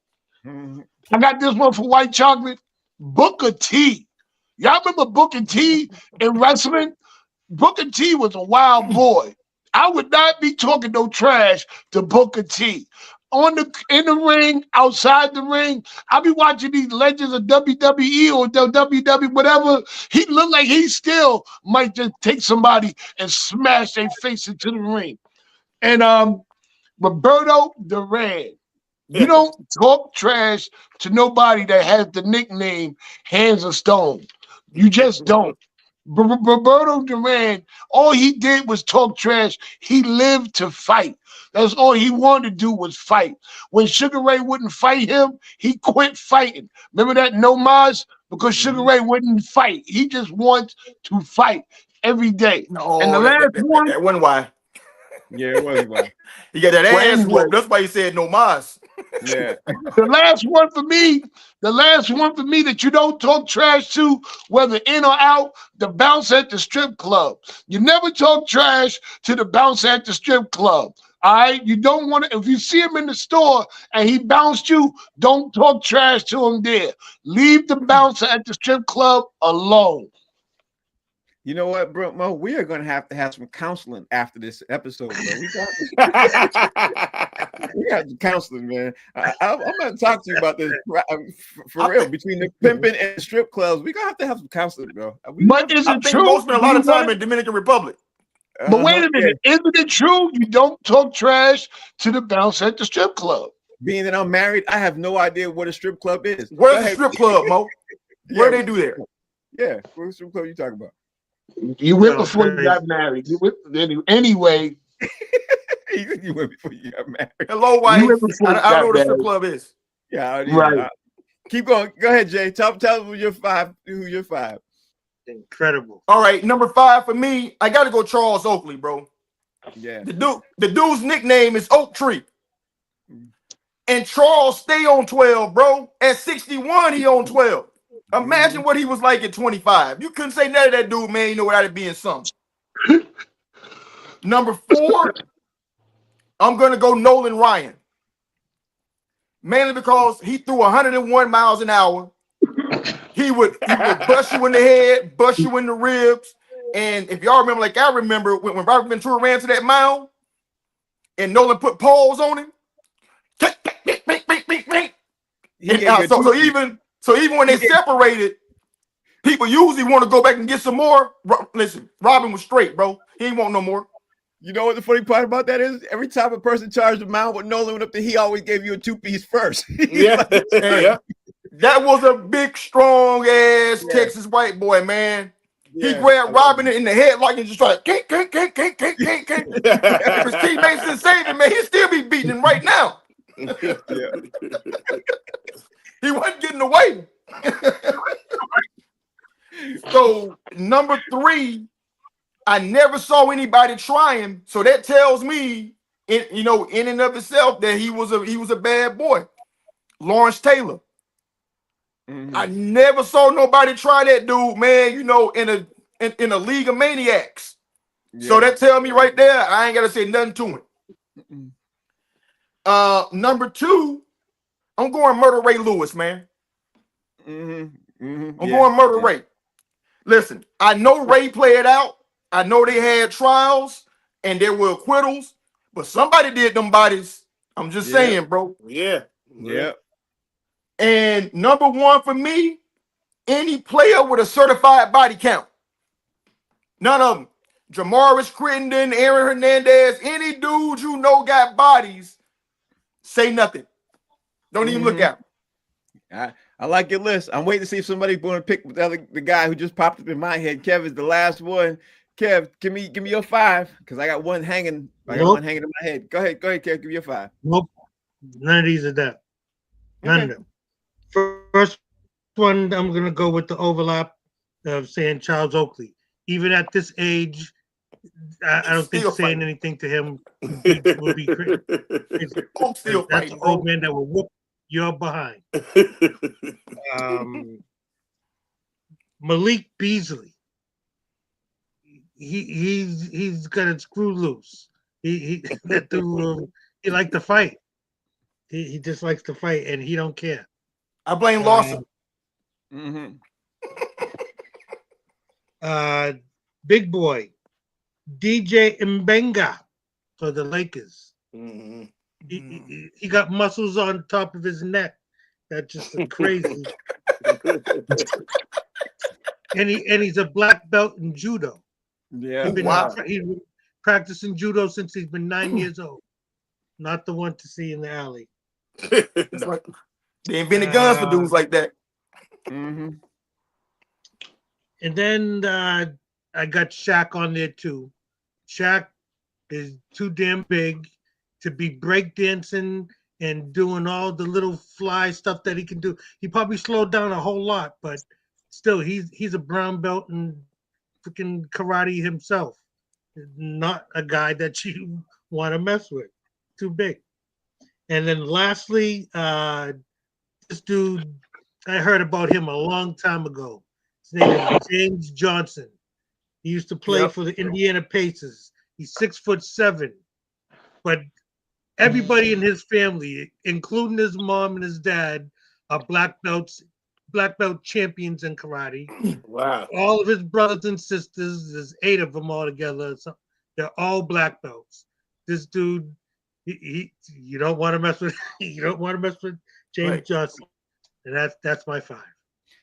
I got this one for white chocolate. Booker T. Y'all remember Booker T in wrestling? Booker T was a wild boy. I would not be talking no trash to Booker T. In the ring, outside the ring, I'll be watching these legends of WWE or WWE, whatever. He looked like he still might just take somebody and smash their face into the ring. And Roberto Duran. You don't talk trash to nobody that has the nickname Hands of Stone. You just don't. Roberto Duran, all he did was talk trash. He lived to fight. That's all he wanted to do was fight. When Sugar Ray wouldn't fight him, he quit fighting. Remember that No Mas? Because Sugar Ray wouldn't fight. He just wants to fight every day. Oh, and the last one, that one why. Yeah, it was why. He got that ass anyway. whooped. That's why he said no mas. Yeah. The last one for me that you don't talk trash to, whether in or out, the bounce at the strip club. You never talk trash to the bounce at the strip club. All right, you don't want to. If you see him in the store and he bounced you, don't talk trash to him there. Leave the bouncer at the strip club alone. You know what, bro? Mo, we are going to have some counseling after this episode, bro. We got some counseling, man. I'm going to talk to you about this for real. Between the pimping and strip clubs, we're going to have some counseling, bro. But is it true? Most spend a lot of time in Dominican Republic. But wait a minute, isn't it true you don't talk trash to the bouncer at the strip club? Being that I'm married, I have no idea what a strip club is. Where's the strip club, Mo? Where they do there? Yeah, what strip club you talking about? You went before you got married. Anyway. You went before you got married. Hello, wife. I don't know what a strip club is. Yeah, right. Keep going. Go ahead, Jay. Tell them who your 5. Incredible. All right, number 5 for me. I got to go Charles Oakley, bro. Yeah. The dude's nickname is Oak Tree. And Charles stay on 12, bro. At 61, he on 12. Imagine what he was like at 25. You couldn't say none of that dude, man, without it being something. Number 4, I'm going to go Nolan Ryan. Mainly because he threw 101 miles an hour. He would bust you in the head, bust you in the ribs. And if y'all remember, like I remember, when Robert Ventura ran to that mound and Nolan put poles on him. So even when they separated, people usually want to go back and get some more. Listen, Robin was straight, bro. He ain't want no more. You know what the funny part about that is? Every time a person charged the mound with Nolan went up there, he always gave you a 2-piece first. Yeah. That was a big, strong ass Texas white boy, man. Yeah. He grabbed Robin in the headlock and just tried to kink. If his teammates didn't save him, man, he'd still be beating him right now. He wasn't getting away. So number 3, I never saw anybody try him, so that tells me, in and of itself, that he was a bad boy. Lawrence Taylor. Mhm. I never saw nobody try that dude, man. In a league of maniacs. So Yeah. that tell me right there, I ain't gotta say nothing to him. Mm-mm. Number 2, I'm going Murder Ray Lewis, man. Mhm. Mhm. I'm Yeah. going Murder Yeah. Ray. Listen, I know Ray played out. I know they had trials and there were acquittals, but somebody did them bodies. I'm just Yeah. saying, bro. Yeah. Yeah. And number 1 for me, any player with a certified body count. None of them. Jamaris Crittenden, Aaron Hernandez, any dude you know got bodies, say nothing. Don't even look Mhm. at them. I like your list. I'm waiting to see if somebody's going to pick the guy who just popped up in my head. Kev is the last one. Kev, give me your 5 because I got one hanging. I got Nope. one hanging in my head. Go ahead, Kev. Give me your 5. Nope. None of these are them. None of Okay. them. First one, I'm going to go with the overlap of saying Charles Oakley. Even at this age, I don't think Still saying fighting. anything to him would be crazy. I'm still That's fighting, an bro. old man that will whoop your behind. Malik Beasley. He's got it screwed loose. That dude, he like to fight. He just likes to fight, and he don't care. I blame Lawson. Mhm. Big boy, DJ Mbenga for the Lakers. Mhm. He got muscles on top of his neck. That's just crazy. and he's a black belt in judo. Yeah. Oh, wow. He's been practicing judo since he's been 9 years old. Not the one to see in the alley. It's like they invented guns for dudes like that. Mhm. And then I got Shaq on there too. Shaq is too damn big to be breakdancing and doing all the little fly stuff that he can do. He probably slowed down a whole lot, but still, he's a brown belt in freaking karate himself. Not a guy that you want to mess with. Too big. And then lastly, this dude, I heard about him a long time ago. His name is James Johnson. He used to play for the Indiana Pacers. He's 6'7", but everybody in his family, including his mom and his dad, are black belt champions in karate. Wow. All of his brothers and sisters, there's 8 of them all together. So they're all black belts. This dude, you don't want to mess with. You don't want to mess with James Johnson, and that's my 5.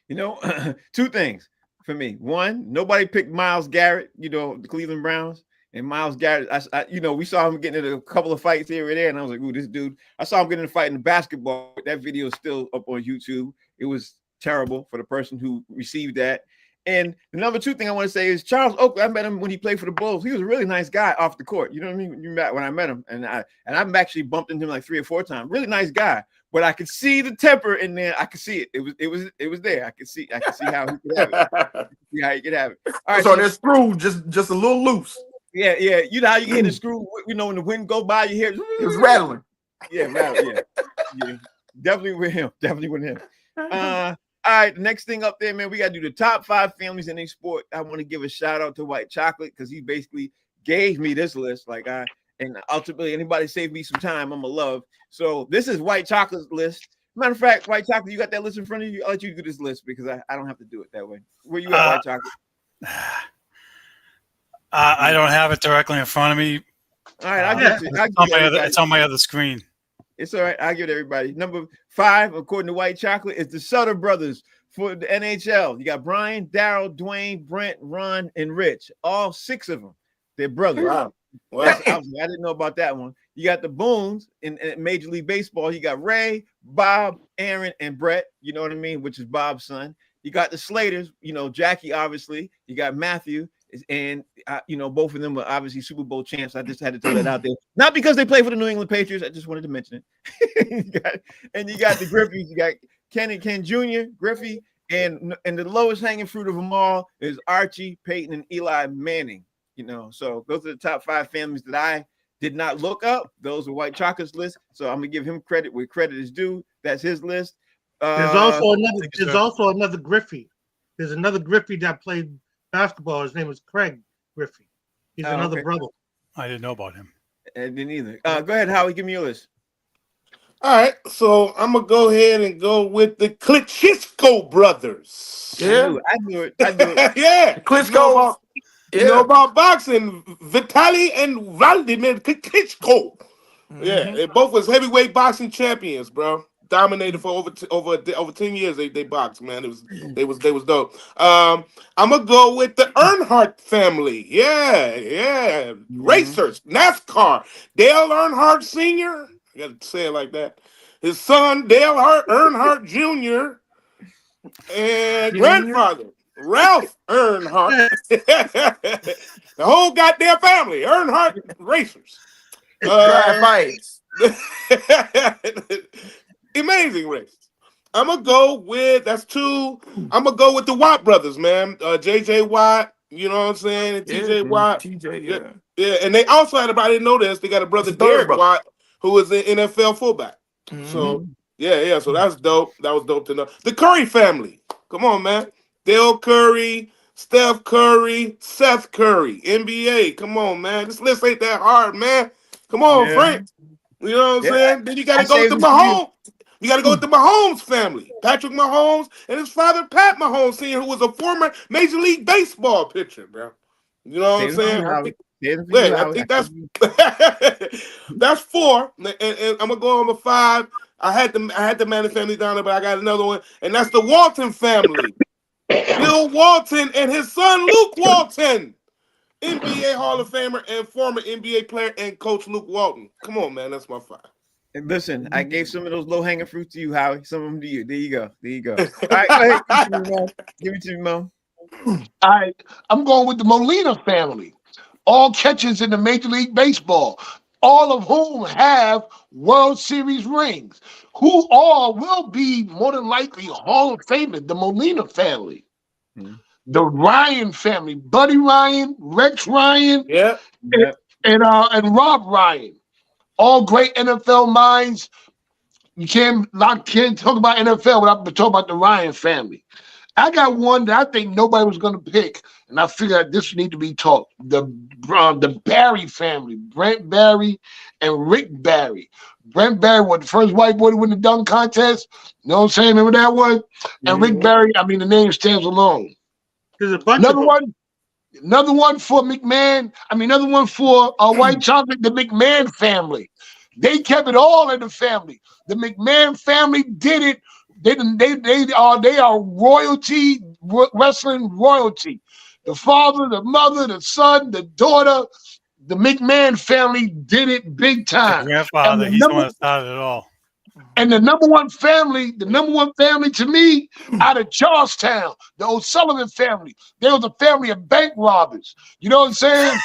You know, 2 things for me. 1, nobody picked Myles Garrett, the Cleveland Browns. And Myles Garrett, we saw him getting into a couple of fights here and there. And I was like, ooh, this dude. I saw him getting in a fight in the basketball. That video is still up on YouTube. It was terrible for the person who received that. And the number 2 thing I want to say is Charles Oakley. I met him when he played for the Bulls. He was a really nice guy off the court. You know what I mean? When I met him, and I've actually bumped into him like 3 or 4 times. Really nice guy, but I could see the temper in there. I could see it. It was there. I could see how he could have it. See how he could have it. All right. So that screw just a little loose. Yeah. You know how you hear the screw. When the wind go by, you hear It's rattling. Yeah, rattling. Yeah. Definitely with him. All right, the next thing up there, man, we got to do the top 5 families in a sport. I want to give a shout out to White Chocolate because he basically gave me this list. And ultimately, anybody save me some time, I'm a love. So this is White Chocolate's list. Matter of fact, White Chocolate, you got that list in front of you? I'll let you do this list because I don't have to do it that way. Where you at, White Chocolate? I don't have it directly in front of me. All right, I'll get it. It's on my other screen. It's all right. I'll give it to everybody. Number 5, according to White Chocolate, is the Sutter brothers for the NHL. You got Brian, Daryl, Dwayne, Brent, Ron, and Rich. All 6 of them. They're brothers. Wow. I didn't know about that one. You got the Boones in Major League Baseball. You got Ray, Bob, Aaron, and Brett. You know what I mean? Which is Bob's son. You got the Slaters. Jackie, obviously. You got Matthew. And both of them were obviously Super Bowl champs. I just had to throw that out there, not because they play for the New England Patriots. I just wanted to mention it. you got the Griffeys. You got Ken Jr., Griffey, and the lowest hanging fruit of them all is Archie, Peyton, and Eli Manning. You know, so those are the top 5 families that I did not look up. Those are White Chocolate's list. So I'm gonna give him credit where credit is due. That's his list. There's also another Griffey. There's another Griffey that played basketball. His name is Craig Griffey. He's another okay. brother. I didn't know about him. I didn't either. Go ahead, Howie. Give me your list. All right, so I'm gonna go ahead and go with the Klitschko brothers. Yeah. I knew it. I knew it. Yeah, Klitschko. You know about boxing, Vitaly and Vladimir Klitschko. Yeah, they both was heavyweight boxing champions, bro. Dominated for over 10 years. They boxed, man. They was dope. I'm gonna go with the Earnhardt family. Yeah. Racers, NASCAR. Dale Earnhardt Sr. I gotta say it like that. His son Dale Earnhardt Jr. and grandfather Ralph Earnhardt. The whole goddamn family, Earnhardt Racers. Drive fights. Amazing race. I'm gonna go with that's 2. I'm gonna go with the Watt brothers, man. JJ Watt, you know what I'm saying? And TJ Watt. TJ, Yeah, and they also had I didn't know this. They got a brother, Derek Watt, who is an NFL fullback. So yeah. So that's dope. That was dope to know. The Curry family. Come on, man. Dale Curry, Steph Curry, Seth Curry, NBA. Come on, man. This list ain't that hard, man. Come on, Frank. You know what I'm saying? Then you gotta go with the Mahomes. You got to go with the Mahomes family. Patrick Mahomes and his father, Pat Mahomes, Sr., who was a former Major League Baseball pitcher, bro. You know what I'm saying? I think that's 4. And I'm going to go on to 5. I had the Manning family down there, but I got another one. And that's the Walton family. Bill Walton and his son, Luke Walton. NBA Hall of Famer and former NBA player and coach Luke Walton. Come on, man. That's my 5. And listen, I gave some of those low-hanging fruit to you, Howie. Some of them to you. There you go. All right, go ahead. Give it to me, Mo. All right, I'm going with the Molina family. All catchers in the Major League Baseball, all of whom have World Series rings, who all will be more than likely Hall of Famers. The Molina family, the Ryan family, Buddy Ryan, Rex Ryan, and Rob Ryan. All great NFL minds. You can't talk about NFL without talking about the Ryan family. I got one that I think nobody was going to pick, and I figured this need to be taught. The Barry family, Brent Barry and Rick Barry. Brent Barry was the first white boy to win the dunk contest. You know what I'm saying? Remember that one? And Rick Barry, I mean, the name stands alone. There's a bunch Another one for McMahon. Another one for White Chocolate, the McMahon family. They kept it all in the family. The McMahon family did it. They are royalty, wrestling royalty. The father, the mother, the son, the daughter, the McMahon family did it big time. The grandfather, he's the one that started it all. And the number one family to me, out of Charlestown, the O'Sullivan family. They was a family of bank robbers. You know what I'm saying?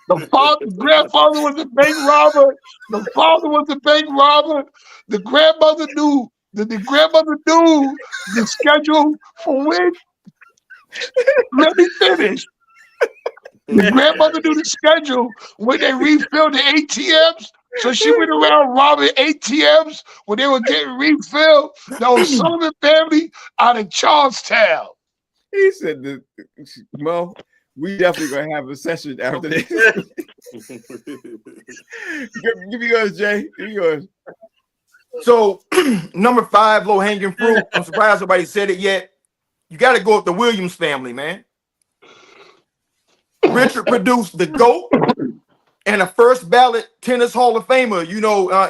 The grandfather was a bank robber. The father was a bank robber. The grandmother knew the schedule for when. Let me finish. The grandmother knew the schedule when they refilled the ATMs. So she went around robbing ATMs when they were getting refilled. The O'Sullivan family out of Charlestown. He said, Mo, we definitely going to have a session after this. Give me yours, Jay. Give me yours. So, number 5, low-hanging fruit. I'm surprised nobody said it yet. You got to go with the Williams family, man. Richard produced the GOAT and a first ballot tennis Hall of Famer,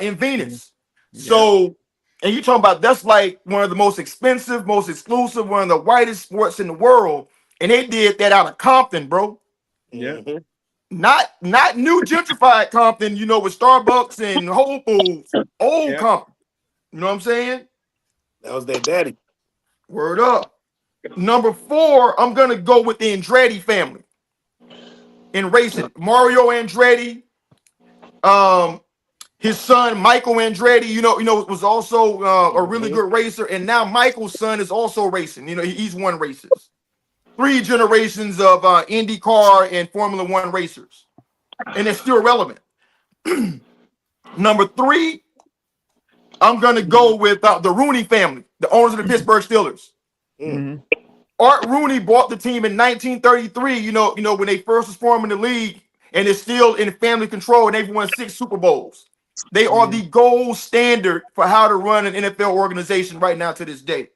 in Venus. So, and you're talking about that's like one of the most expensive, most exclusive, one of the whitest sports in the world. And they did that out of Compton, bro. Yeah. Not new gentrified Compton, with Starbucks and Whole Foods. Old Compton. You know what I'm saying? That was their daddy. Word up. Number 4, I'm gonna go with the Andretti family. In racing, Mario Andretti, his son Michael Andretti, was also a really good racer, and now Michael's son is also racing. He's won races. 3 generations of IndyCar and Formula One racers, and it's still relevant. Number 3, I'm gonna go with the Rooney family, the owners of the Pittsburgh Steelers. Mhm. Art Rooney bought the team in 1933. You know when they first was forming the league, and it's still in family control, and they've won 6 Super Bowls. They are the gold standard for how to run an NFL organization right now to this day.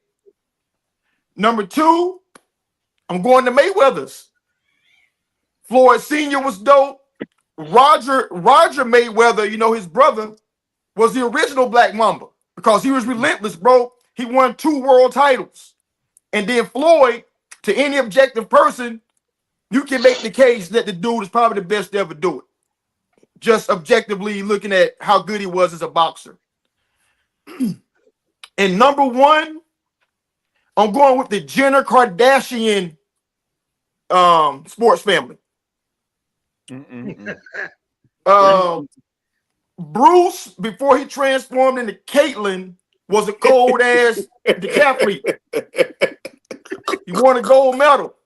Number 2, I'm going to Mayweather's. Floyd Sr. was dope. Roger Mayweather, his brother, was the original Black Mamba because he was relentless, bro. He won 2 world titles. And then Floyd, to any objective person, you can make the case that the dude is probably the best to ever do it. Just objectively looking at how good he was as a boxer. And number 1, I'm going with the Jenner Kardashian sports family. Bruce, before he transformed into Caitlyn, was a cold ass decathlete. He won a gold medal.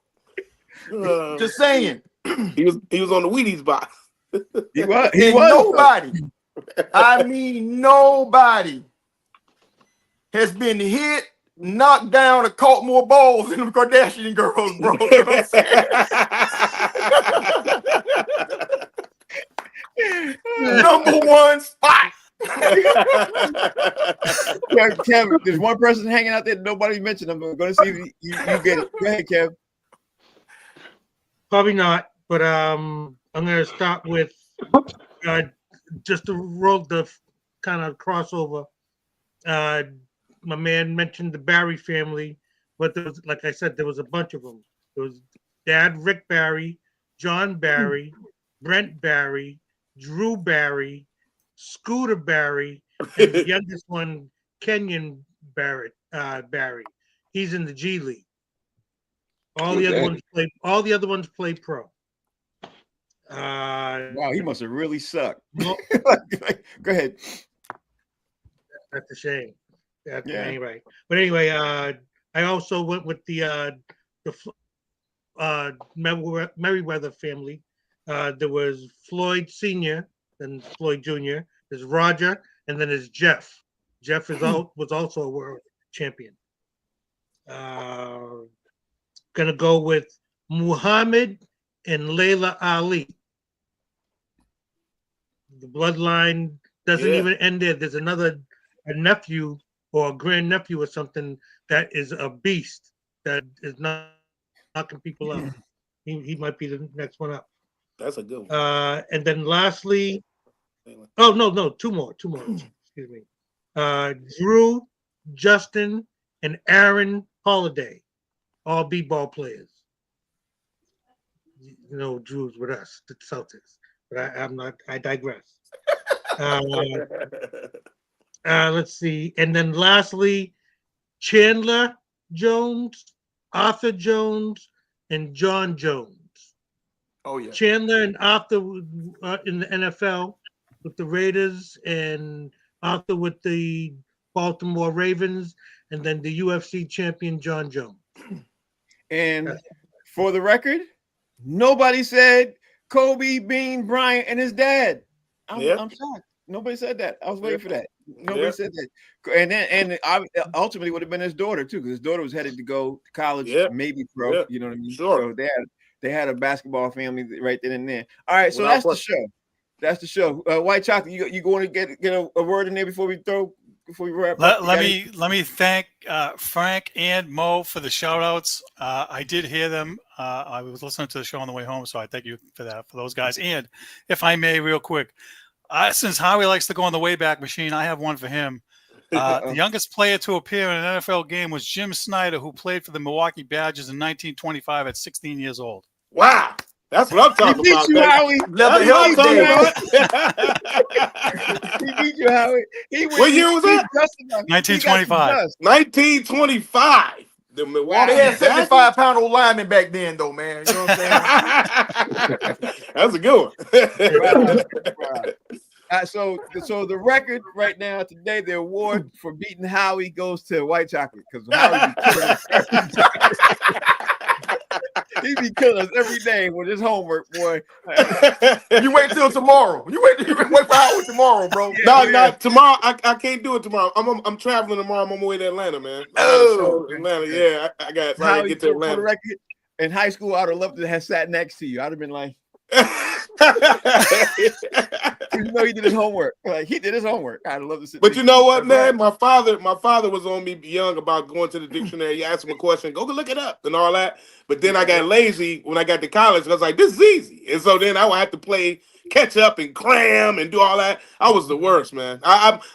Just saying. He was on the Wheaties box. He was. Nobody, I mean nobody, has been hit, knocked down, or caught more balls than the Kardashian girls, bro. You know what I'm saying? Number 1 spot. Kevin, there's one person hanging out there that nobody mentioned. I'm going to see if you get it. Go ahead, Kev. Probably not, but I'm gonna start with just to roll the kind of crossover. My man mentioned the Barry family, but there was, like I said, there was a bunch of them. There was Dad Rick Barry, John Barry, Brent Barry, Drew Barry, Scooter Barry, and the youngest one, Kenyon Barry. He's in the G League. All the other ones play pro. Wow, he must have really sucked. No, Go ahead. that's a shame. Yeah. Anyway, but anyway, I also went with the Merriweather family. There was Floyd Sr., then Floyd Jr., there's Roger, and then there's Jeff. Jeff was also a world champion. Gonna go with Muhammad and Layla Ali. The bloodline doesn't even end there. There's a nephew or a grandnephew or something that is a beast that is not knocking people out. He might be the next one up. That's a good one. And then lastly, no, two more. Excuse me. Drew, Justin, and Aaron Holiday, all b-ball players. Drew's with us, the Celtics, but I'm not. I digress. Let's see, and then lastly, Chandler Jones, Arthur Jones, and John Jones. Oh yeah. Chandler and Arthur in the NFL with the Raiders, and Arthur with the Baltimore Ravens, and then the UFC champion John Jones. And for the record, nobody said Kobe, Bean, Bryant, and his dad. I'm shocked. Nobody said that. I was waiting for that. Nobody said that. And ultimately would have been his daughter too, because his daughter was headed to go to college, maybe pro. Yeah. You know what I mean? Sure. So they had a basketball family right then and there. All right, so that's the show. That's the show. White Chocolate, you going to get a word in there before we wrap up? Let me thank Frank and Mo for the shout outs. I did hear them. I was listening to the show on the way home, so I thank you for that, for those guys. And if I may, real quick, since Howie likes to go on the Wayback Machine, I have one for him. The youngest player to appear in an NFL game was Jim Snyder, who played for the Milwaukee Badgers in 1925 at 16 years old. Wow. That's what I'm talking about. You, Howie. That's what I'm He beat you, Howie. What year was that? 1925. 1925. The Milwaukee. They had 75-pound old linemen back then, though, man. You know what I'm saying? That's a good one. So the record right now today, the award for beating Howie goes to White Chocolate, because Howie He be killing us every day with his homework, boy. You wait till tomorrow. You wait for hours tomorrow, bro. No, tomorrow. I can't do it tomorrow. I'm traveling tomorrow. I'm on my way to Atlanta, man. I got a show in Atlanta. Yeah, I got so I How gotta he get to for the Atlanta. record, in high school, I'd have loved to have sat next to you. I'd have been like, you know, he did his homework. Like he did his homework. I'd love to sit. But next you to know what, That's man? right. My father was on me young about going to the dictionary. You ask him a question, go look it up and all that. But then I got lazy when I got to college. I was like, this is easy. And so then I would have to play catch up and cram and do all that. I was the worst, man.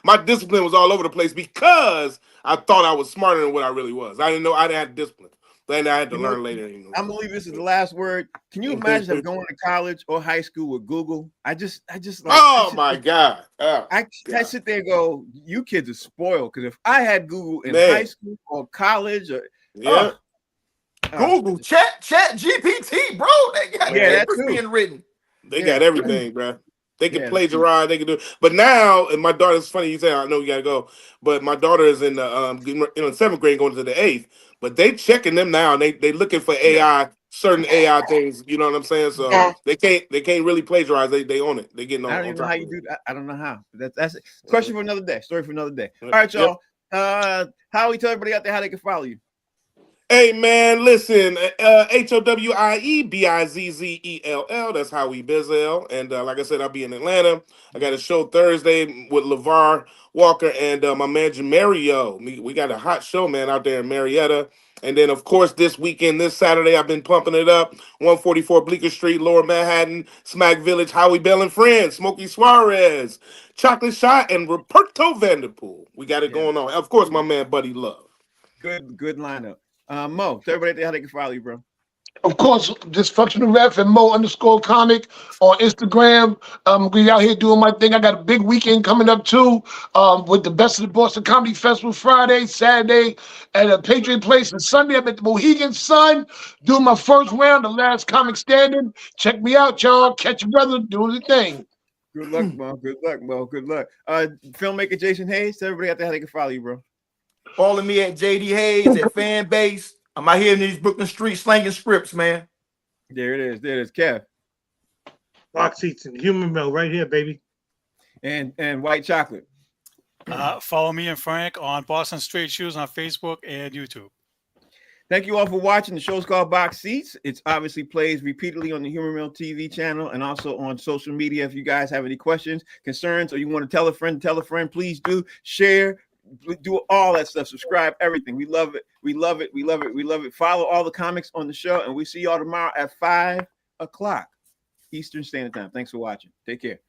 My discipline was all over the place because I thought I was smarter than what I really was. I didn't know I didn't have discipline. Then I had to You know, learn later. I'm believe this is the last word. Can you imagine going to college or high school with Google? I just like, oh my God. Oh, I sit there and go, you kids are spoiled. Because if I had Google in Man. high school or college, or yeah. Google, chat GPT, bro. They got Yeah, that papers too. being written. They got everything, bro. They can Yeah. plagiarize. They can do. But now, and my daughter. It's funny you say. I know you gotta go, but my daughter is in the seventh grade, going to the eighth. But they checking them now. And they looking for AI, certain AI things. You know what I'm saying? So they can't really plagiarize. They own it. They getting on. I don't even know how you it. do that. I don't know how. That's a question for another day. Story for another day. All Yep. right, y'all. Howie, tell everybody out there how they can follow you. Hey man, listen, HOWIEBIZZELL. That's Howie Bizzell. And like I said, I'll be in Atlanta. I got a show Thursday with LeVar Walker and my man Jamario. We got a hot show, man, out there in Marietta. And then, of course, this weekend, this Saturday, I've been pumping it up. 144 Bleecker Street, Lower Manhattan, Smack Village, Howie Bell and Friends, Smokey Suarez, Chocolate Shot, and Roberto Vanderpool. We got it going on. Of course, my man Buddy Love. Good lineup. Mo, tell everybody out there how they can follow you, bro. Of course, Dysfunctional Ref and Mo_comic on Instagram. We out here doing my thing. I got a big weekend coming up too, with the Best of the Boston Comedy Festival Friday, Saturday at a Patriot Place, and Sunday I'm at the Mohegan Sun doing my first round, the last comic standing. Check me out, y'all. Catch your brother doing the thing. Good luck, Mo. Good luck, Mo. Good luck. Filmmaker Jason Hayes, tell everybody out there how they can follow you, bro. Follow me at JD Hayes at Fan Base. I'm out here in these Brooklyn streets slanging scripts, man. There it is. There it is. Kev. Box seats and Humor Mill right here, baby. And White Chocolate. Follow me and Frank on Boston Straight Shoes on Facebook and YouTube. Thank you all for watching. The show's called Box Seats. It's obviously plays repeatedly on the Humor Mill TV channel and also on social media. If you guys have any questions, concerns, or you want to tell a friend, please do share. Do all that stuff. Subscribe, everything. We love it. We love it. We love it. We love it. Follow all the comics on the show, and we see y'all tomorrow at 5 o'clock Eastern Standard Time. Thanks for watching. Take care.